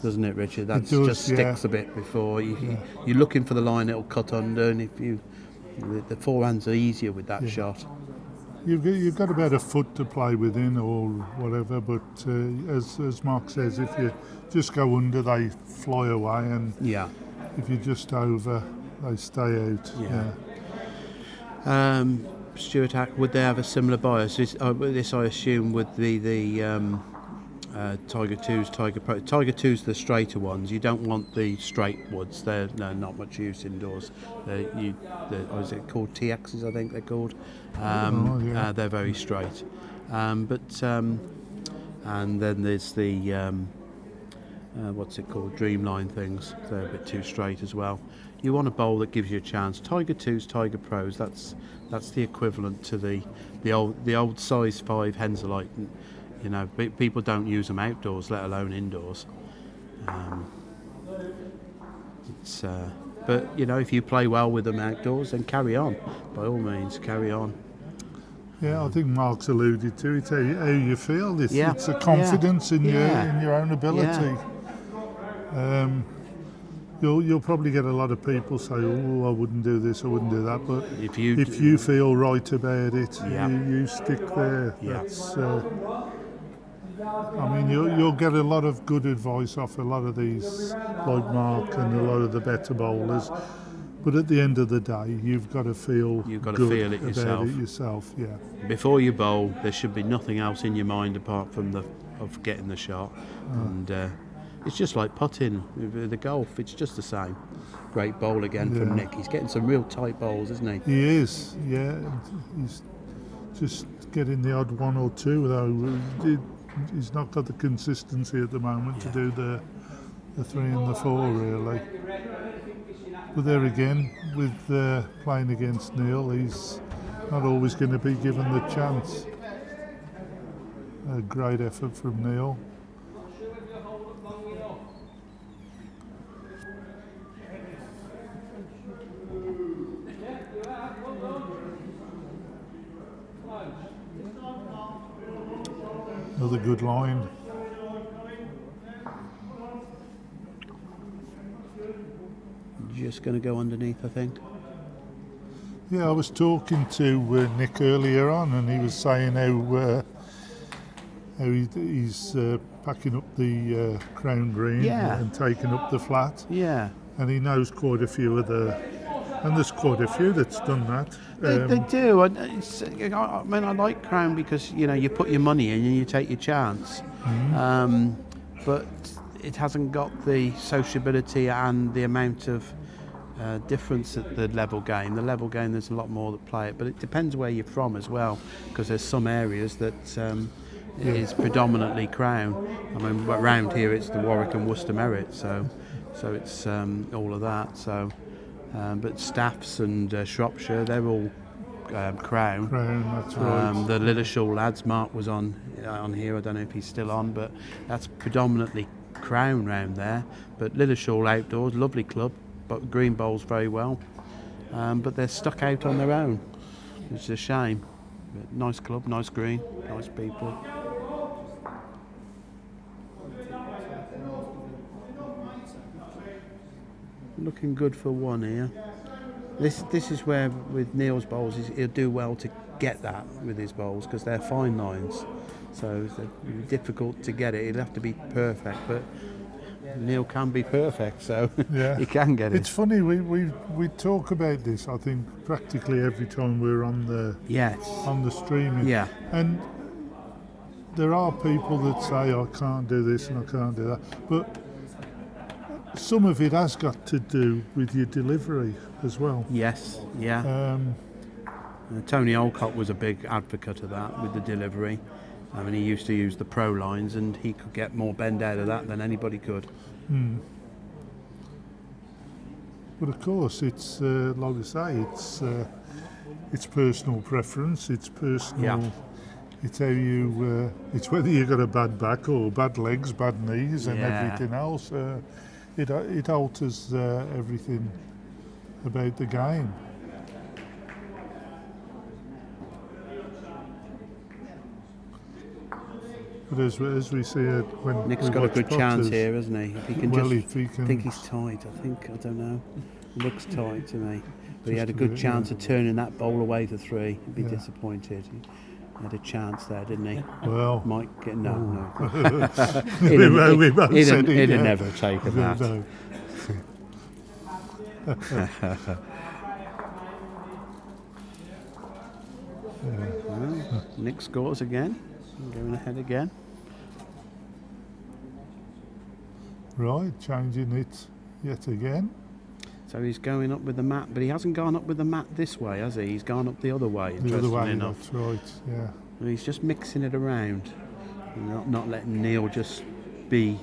doesn't it, Richard? That does, just sticks a bit before you're looking for the line it'll cut under, and if the forehands are easier with that shot. You've got about a foot to play within or whatever, but as Mark says, if you just go under, they fly away, and Yeah. if you're just over, they stay out. Yeah. Stuart Hack, would they have a similar bias? This I assume would be the Tiger 2s, Tiger Pro. Tiger 2s, the straighter ones. You don't want the straight woods. They're not much use indoors. What is it called? TXs, I think they're called. They're very straight. And then there's the what's it called? Dreamline things. They're a bit too straight as well. You want a bowl that gives you a chance. Tiger 2s, Tiger Pros. That's the equivalent to the old size 5 Henselite. You know, people don't use them outdoors, let alone indoors. But you know, if you play well with them outdoors, then carry on. By all means, carry on. Yeah, I think Mark's alluded to it. How you feel? It's a confidence in your own ability. You'll probably get a lot of people say, "Oh, I wouldn't do this, I wouldn't do that." But if you feel right about it, you stick there. Yeah. That's, I mean, you'll get a lot of good advice off a lot of these, like Mark and a lot of the better bowlers. But at the end of the day, you've got to feel good it about it yourself. Yeah. Before you bowl, there should be nothing else in your mind apart from of getting the shot. And it's just like putting, the golf. It's just the same. Great bowl again from Nick. He's getting some real tight bowls, isn't he? He is. Yeah. He's just getting the odd one or two though. He's not got the consistency at the moment to do the 3 and the 4 really. But there again, with playing against Neil, he's not always going to be given the chance. A great effort from Neil. another good line. Just going to go underneath, I think. Yeah, I was talking to Nick earlier on, and he was saying how he's packing up the Crown Green Yeah. and taking up the flat, Yeah. and he knows quite a few of the, and there's quite a few that's done that. They do. I mean, I like Crown because you put your money in and you take your chance. But it hasn't got the sociability and the amount of difference at the level game. The level game, there's a lot more that play it, but it depends where you're from as well, because there's some areas that is predominantly Crown. I mean, around here it's the Warwick and Worcester Merit, so it's all of that. So, but Staffs and Shropshire, they're all Crown. Crown, that's right. The Lilleshall lads, Mark was on here. I don't know if he's still on, but that's predominantly Crown round there. But Lilleshall Outdoors, lovely club, but green bowls very well. But they're stuck out on their own, which is a shame. But nice club, nice green, nice people. Looking good for one here. This is where with Neil's bowls he'll do well to get that with his bowls, because they're fine lines, so they're difficult to get it. It'll have to be perfect, but Neil can be perfect, so Yeah. he can get It's it. funny, we talk about this, I think, practically every time we're on the Yes. streaming. Yeah. And there are people that say, I can't do this and I can't do that. But some of it has got to do with your delivery as well. Yes. Yeah. Tony Olcott was a big advocate of that with the delivery. I mean, he used to use the pro lines, and he could get more bend out of that than anybody could. But of course, it's like I say, it's personal preference. It's personal. Yeah. It's how you. It's whether you got a bad back or bad legs, bad knees, and Yeah. everything else. It alters everything about the game. But as we see it, when Nick's we got a watch good chance Potters, here, hasn't he? If he can well, just, if he can, I think he's tight. I don't know. Looks tight to me. But he Just had a a good bit, chance yeah. of turning that bowl away to three. He'd be Yeah. disappointed. He had a chance there, didn't he? well, Might get no. we both He'd said it. have Yeah. never taken that. No. Well, Nick scores again. Going ahead again. Right, changing it yet again. So he's going up with the mat, but he hasn't gone up with the mat this way, has he? He's gone up the other way, The other way, enough. that's right, yeah. And he's just mixing it around, not letting Neil just be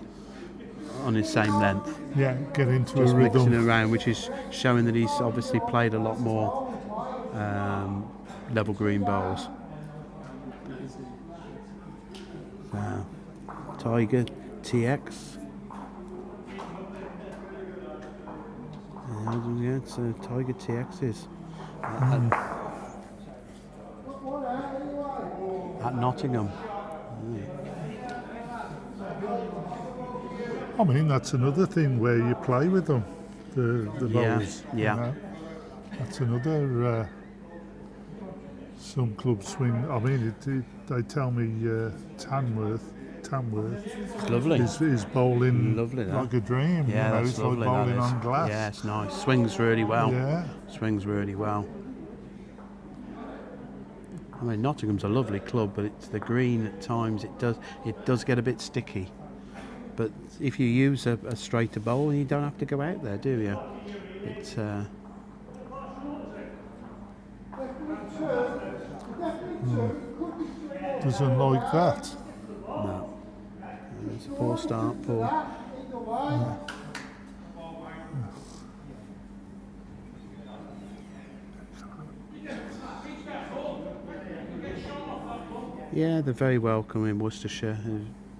on his same length. Yeah, get into Just a mixing rhythm. it around, which is showing that he's obviously played a lot more level green bowls. Tiger TX. Yeah, it's Tiger TXs. At Nottingham. I mean, that's another thing where you play with them, the Yeah, bowls. yeah. You know? That's another. Some clubs swing. I mean, they tell me Tamworth It's lovely. is bowling Lovely, that. like a dream. Yeah, you know, that's it's lovely. like bowling that is. on glass. Yeah, it's nice. Swings really well. Yeah. Swings really well. I mean, Nottingham's a lovely club, but it's the green at times. It does get a bit sticky. But if you use a straighter bowl, you don't have to go out there, do you? It's Doesn't like that. no. It's a poor start, Paul. Yeah, they're very welcome in Worcestershire. It's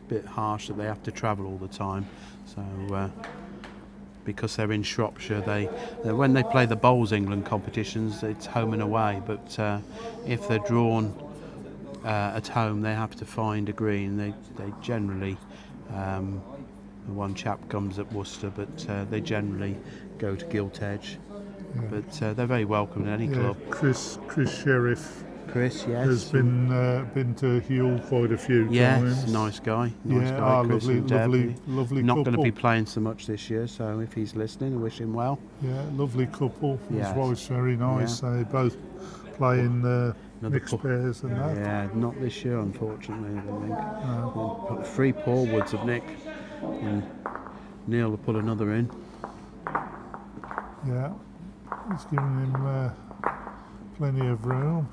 a bit harsh that they have to travel all the time. So because they're in Shropshire, they when they play the Bowls England competitions, it's home and away. But if they're drawn at home they have to find a green. They generally, one chap comes at Worcester, but they generally go to Gilt Edge. But they're very welcome in any club. Chris Sheriff Chris, yes. has been to Hull quite a few times. Nice guy. Nice Yeah, guy. Chris and Debbie. lovely Not couple. going to be playing so much this year, so if he's listening, I wish him well. Yeah, lovely couple. Yes. His wife's very nice. Yeah. They both play in mixed pu- pairs and that. Yeah, not this year, unfortunately, I don't think. We'll put 3 Paul Woods of Nick, and Neil will put another in. Yeah, he's giving him plenty of room.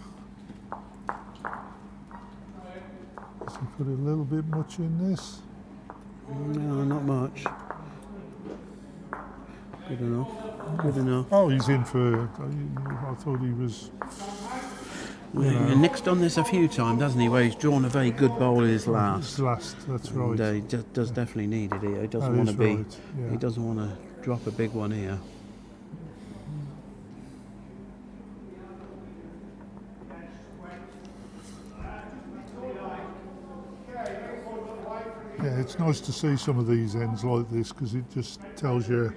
Does he put a little bit much in this? No, not much. Good enough. Good enough. Oh, he's in for. I thought he was. Yeah, Nick's done this a few times, hasn't he? Where he's drawn a very good bowl in his last. That's right. And, he does definitely need it here. He doesn't That want is to be. right, yeah. He doesn't want to drop a big one here. Yeah, it's nice to see some of these ends like this because it just tells you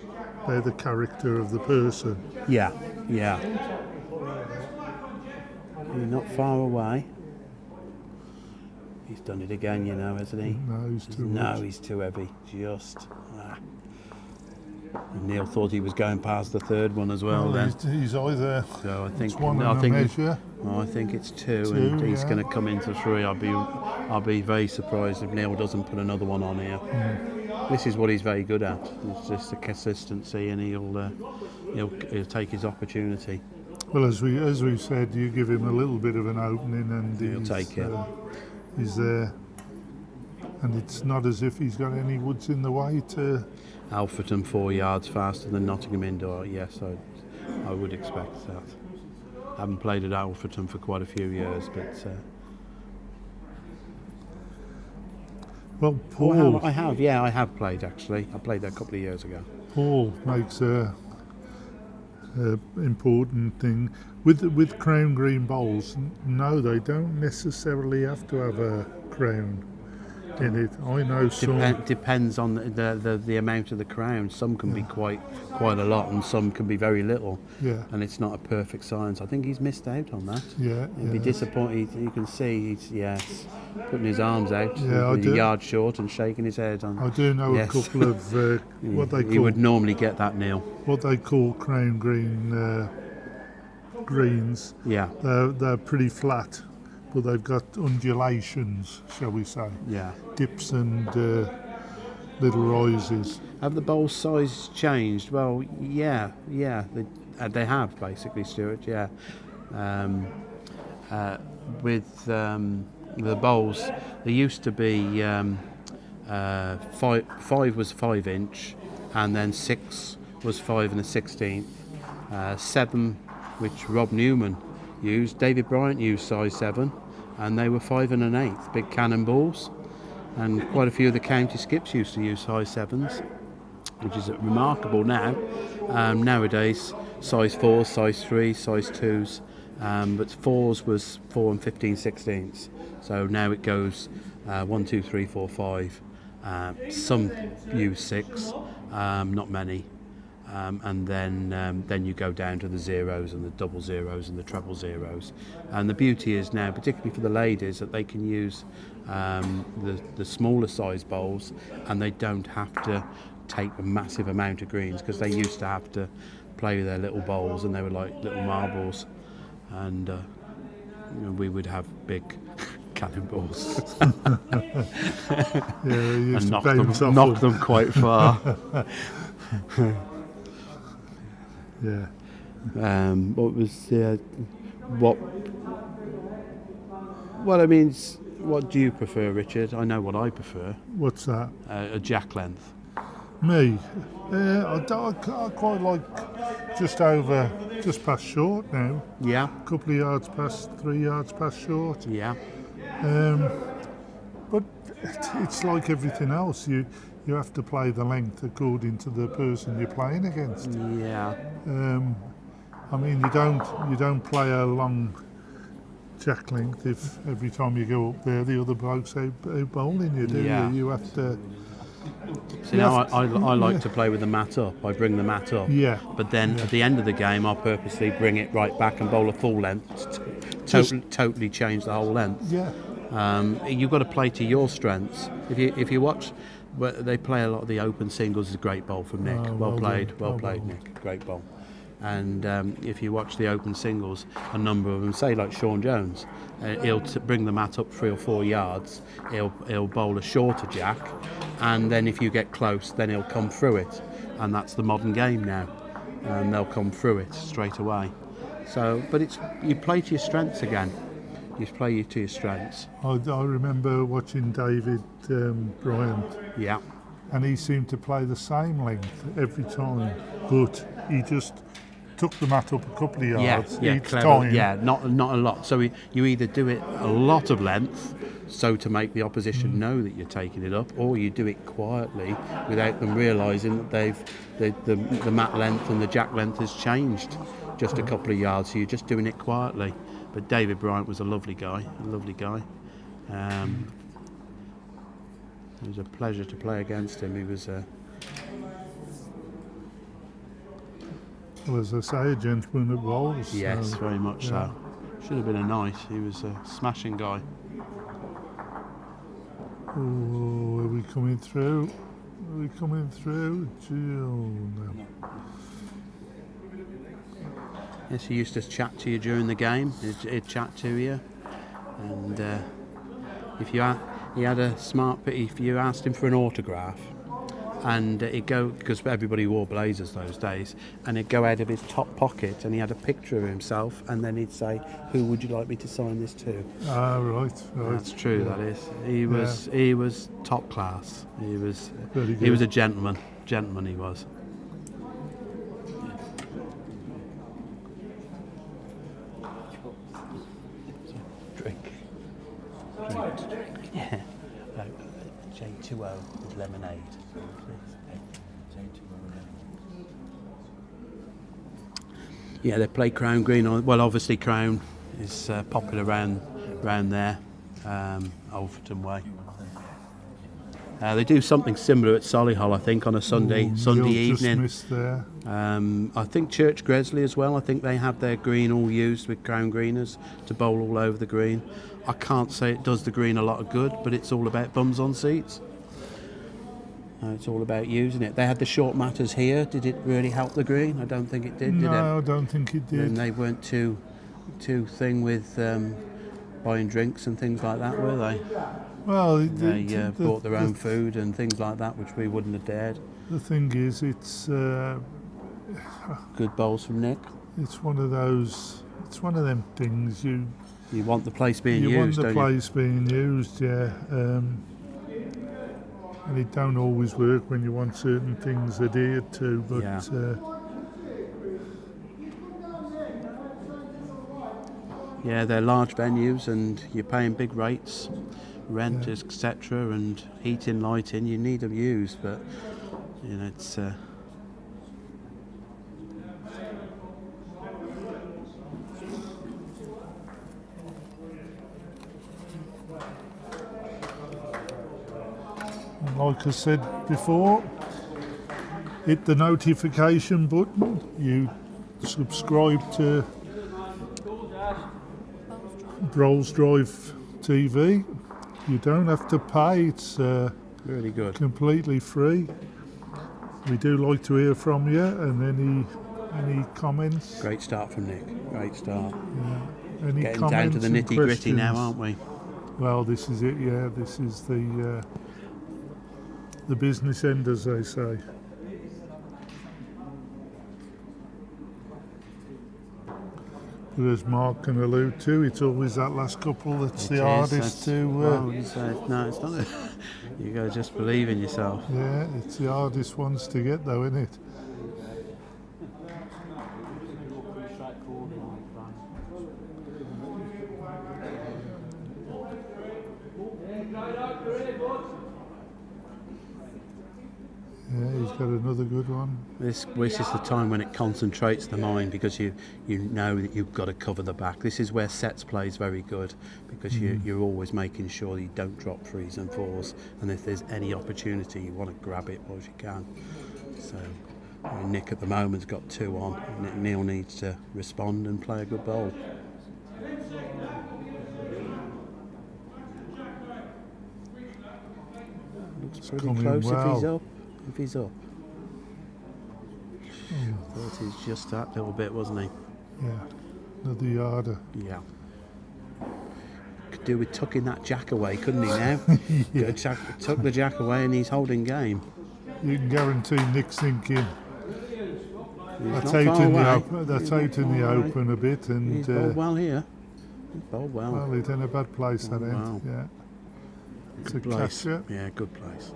they're the character of the person. Yeah, yeah. You're not far away. He's done it again, you know, hasn't he? No, he's too No, much. he's too heavy. Just. Neil thought he was going past the third one as well. Then, He's either. so I think It's one and a measure. I think it's two, and he's yeah. going to come into 3. I'll be very surprised if Neil doesn't put another one on here. This is what he's very good at. It's just the consistency, and he'll take his opportunity. Well, as we said, you give him a little bit of an opening, and He'll take it. He's there, and it's not as if he's got any woods in the way to. Alfreton 4 yards faster than Nottingham Indoor. Yes, I would expect that. I haven't played at Alfreton for quite a few years, but Well, Paul. I have played actually. I played there a couple of years ago. Paul makes a important thing with crown green bowls. No, they don't necessarily have to have a crown in it. I know some. Depends on the amount of the crown. Some can be quite a lot, and some can be very little. Yeah. And it's not a perfect science. I think he's missed out on that. Yeah. He'd be disappointed. You can see he's putting his arms out, Yeah, I a do. yard short, and shaking his head. I do know Yes. a couple of what they He call would normally get that, Neil. what they call crown green greens. Yeah, They're pretty flat, but they've got undulations, shall we say, yeah. dips and little rises. Have the bowl size changed? Well, yeah. They have basically, Stuart. Yeah. With the bowls, there used to be 5 was 5 inch, and then 6 was 5 1/16. 7, which Rob Newman used, David Bryant used size 7, and they were 5 1/8, big cannonballs. And quite a few of the county skips used to use size 7s, which is remarkable now. Nowadays, size 4s, size 3s, size 2s, but 4s was 4 15/16. So now it goes 1, 2, 3, 4, 5. Some use 6, not many. And then you go down to the zeros and the double zeros and the treble zeros. And the beauty is now, particularly for the ladies, that they can use the smaller size bowls, and they don't have to take a massive amount of greens, because they used to have to play with their little bowls, and they were like little marbles, and we would have big cannonballs and knock them quite far. Yeah. What do you prefer, Richard? I know what I prefer. What's that? A jack length. Me? I quite like just past short now. Yeah, A couple of yards past, 3 yards past short. yeah, But it's like everything else. You have to play the length according to the person you're playing against. yeah. I mean, you don't play a long jack length if every time you go up there the other bloke's out bowling you, do Yeah. you? You have to. So now I like to play with the mat up. I bring the mat up. Yeah. But then at the end of the game, I'll purposely bring it right back and bowl a full length. Totally change the whole length. Yeah. You've got to play to your strengths. If you watch, they play a lot of the open singles. Is a great bowl from Nick. Oh, well played, done. well Well played, bowled. Nick. Great bowl. And if you watch the open singles, a number of them, say like Sean Jones, he'll bring the mat up 3 or 4 yards. He'll bowl a shorter jack, and then if you get close, then he'll come through it. And that's the modern game now. And they'll come through it straight away. So, but you play to your strengths again. You play to your strengths. I remember watching David Bryant, Yeah. and he seemed to play the same length every time, but he just took the mat up a couple of yards each clever. time. Yeah, not a lot. So you either do it a lot of length, so to make the opposition know that you're taking it up, or you do it quietly without them realising that the mat length and the jack length has changed just a couple of yards. So you're just doing it quietly. But David Bryant was a lovely guy. It was a pleasure to play against him. He was Well, as I say, a gentleman at bowls. yes, so, very much yeah. so. Should have been a night. He was a smashing guy. Oh, are we coming through? Are we coming through? Gee, oh, no. Yes, he used to chat to you during the game. He'd chat to you, and if you asked him for an autograph, and he'd go, because everybody wore blazers those days, and he'd go out of his top pocket and he had a picture of himself, and then he'd say, "Who would you like me to sign this to?" Ah, right. That's true. Yeah. That is. He was top class. He was Very a good. gentleman. Gentleman he was. Drink. Yeah. J2O with lemonade, please. Yeah, they play Crown Green. Well, obviously Crown is popular around there, Alfreton Way. They do something similar at Solihull, I think, on a Sunday Neil just evening. missed there. I think Church Gresley as well. I think they have their green all used with Crown Greeners to bowl all over the green. I can't say it does the green a lot of good, but it's all about bums on seats. It's all about using it. They had the short matters here. Did it really help the green? I don't think it did. Did it? No, I don't think it did. And they weren't too thing with buying drinks and things like that, were they? Well, They bought their own food and things like that, which we wouldn't have dared. The thing is, it's Good bowls from Nick. it's one of those. It's one of them things you Want the place being you want used, the don't place being used, yeah. And it don't always work when you want certain things adhered to, but Yeah. Yeah, they're large venues and you're paying big rates, rent, etc., and heating, lighting. You need them used, but you know it's. like I said before, hit the notification button. You subscribe to Brolls Drive TV. You don't have to pay. It's Really good. completely free. We do like to hear from you, and any comments. Great start from Nick. Great start. Any Getting comments down to the and nitty gritty now, questions? aren't we? Well, this is it. Yeah, this is the business end, as they say. But as Mark can allude to, it's always that last couple that's the hardest to. Well, no, it's not. You got to just believe in yourself. Yeah, it's the hardest ones to get, though, isn't it? Yeah, he's got another good one. This is the time when it concentrates the mind, because you know that you've got to cover the back. This is where sets play is very good, because you're always making sure you don't drop 3s and 4s, and if there's any opportunity you want to grab it while you can. So Nick at the moment's got 2 on. Neil needs to respond and play a good bowl. Looks pretty coming close well. if he's up. Thought he was just that little bit, wasn't he? Yeah, another yarder. Yeah. Could do with tucking that jack away, couldn't he now? Yeah. Tuck the jack away and he's holding game. You can guarantee Nick's thinking He's that's not out far in the away. open. That's out in the open a bit, and He's bowled well here. He's bowled well. well, he's in a bad place that Oh, end. wow. Yeah, it's a Good place. catcher. Yeah, good place.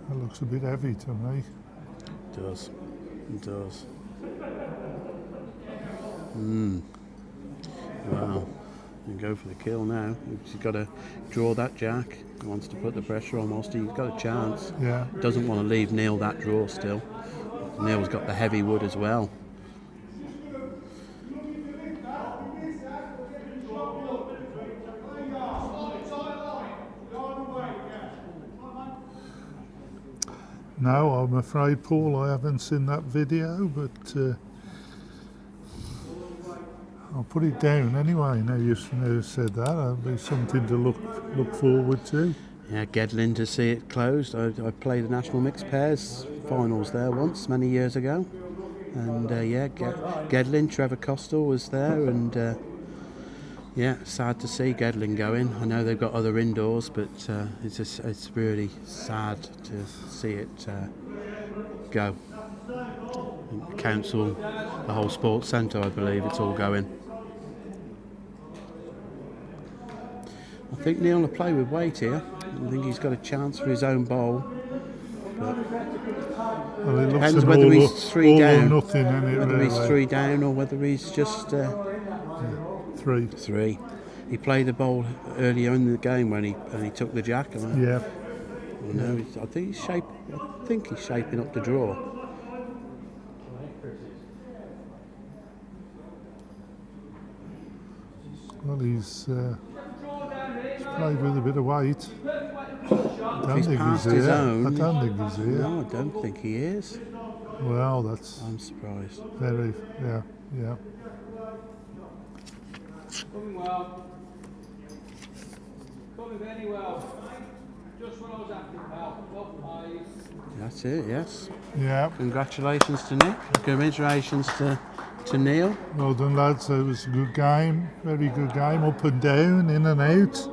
That looks a bit heavy to me. It does. It does. Wow. You go for the kill now. He's got to draw that jack. He wants to put the pressure on whilst he's got a chance. Yeah, Doesn't want to leave Neil that draw still. Neil's got the heavy wood as well. no, I'm afraid, Paul, I haven't seen that video, but I'll put it down anyway. Now you've said that, that'll be something to look forward to. Yeah, Gedlin to see it closed. I played the National Mixed Pairs finals there once, many years ago. And yeah, Gedlin, Trevor Costal was there, and yeah, sad to see Gedlin going. I know they've got other indoors, but it's really sad to see it go. Council, the whole sports centre, I believe, it's all going. I think Neil will play with weight here. I think he's got a chance for his own bowl. But Well, it looks depends an whether all he's 3 or down. nothing, innit, Whether he's really? 3 down or whether he's just 3. 3. He played the bowl earlier in the game when he took the jack. Yeah. I think he's shaping up the draw. Well, he's played with a bit of weight. I don't he's think past he's his here. own- I don't think he's here. No, I don't think he is. Well, that's I'm surprised. very, yeah. Coming well. Coming very well. Just when I was acting, pal. Top 5. That's it, yes. Yeah, Congratulations to Nick. Congratulations to Neil. well done, lads. It was a good game, very good game, up and down, in and out.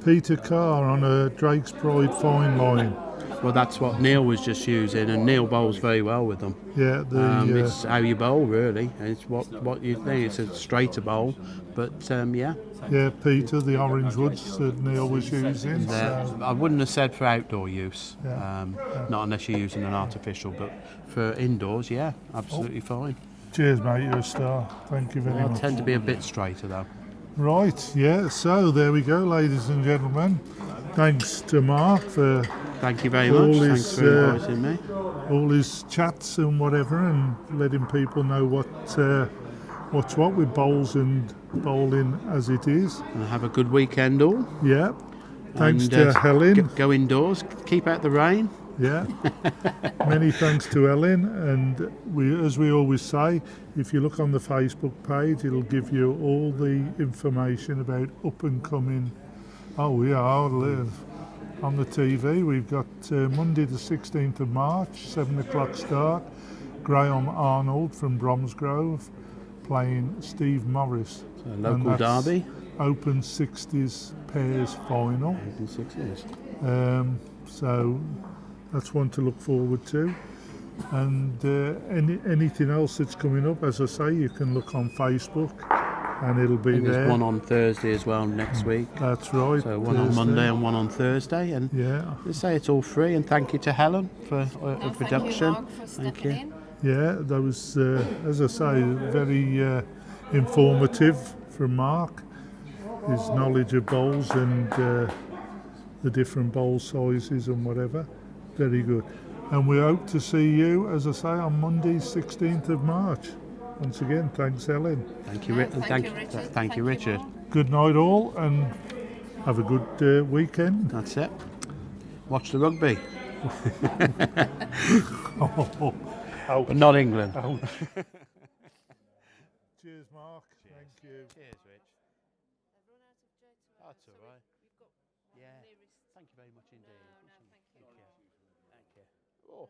Peter Carr on a Drake's Pride fine line. Well, that's what Neil was just using, and Neil bowls very well with them. Yeah, It's how you bowl, really. It's what you think. It's a straighter bowl, but yeah. yeah, Peter, the orange woods that Neil was using. So, I wouldn't have said for outdoor use, Yeah. not unless you're using an artificial, but for indoors, yeah, Oh. absolutely fine. cheers, mate, you're a star. Thank you very I much. tend to be a bit straighter though. Right, yeah, so there we go, ladies and gentlemen. Thanks to Mark for Thank you very All much. is, Thanks for inviting me. all his chats and whatever, and letting people know what's what with bowls and bowling as it is. And have a good weekend all. Yeah. Thanks And, to Helen. Go indoors. Keep out the rain. Yeah. Many thanks to Ellen, and as we always say, if you look on the Facebook page, it'll give you all the information about up and coming. Oh yeah, on the TV we've got Monday the 16th of March, 7 o'clock start. Graham Arnold from Bromsgrove playing Steve Morris. So And local that's derby. Open 60s pairs final. In 6 years. So that's one to look forward to. And anything else that's coming up, as I say, you can look on Facebook and it'll be And there. there's one on Thursday as well next week. That's right. So one on Thursday. Monday and one on Thursday. And Yeah, they say it's all free. And thank you to Helen for the production. Thank you, Mark, for Thank stepping you. in. yeah. That was, as I say, very informative from Mark. His knowledge of bowls and the different bowl sizes and whatever. Very good. And we hope to see you, as I say, on Monday, 16th of March. Once again, thanks, Helen. Thank you, No, and thank you, Richard. Thank you, Richard. Mark. Good night, all, and have a good weekend. That's it. Watch the rugby, Ouch. but not England. Ouch. Cheers, Mark. Thank you. Cheers, Rich. That's all right. Yeah. Thank you very much indeed. No, thank you. Thank you. Oh.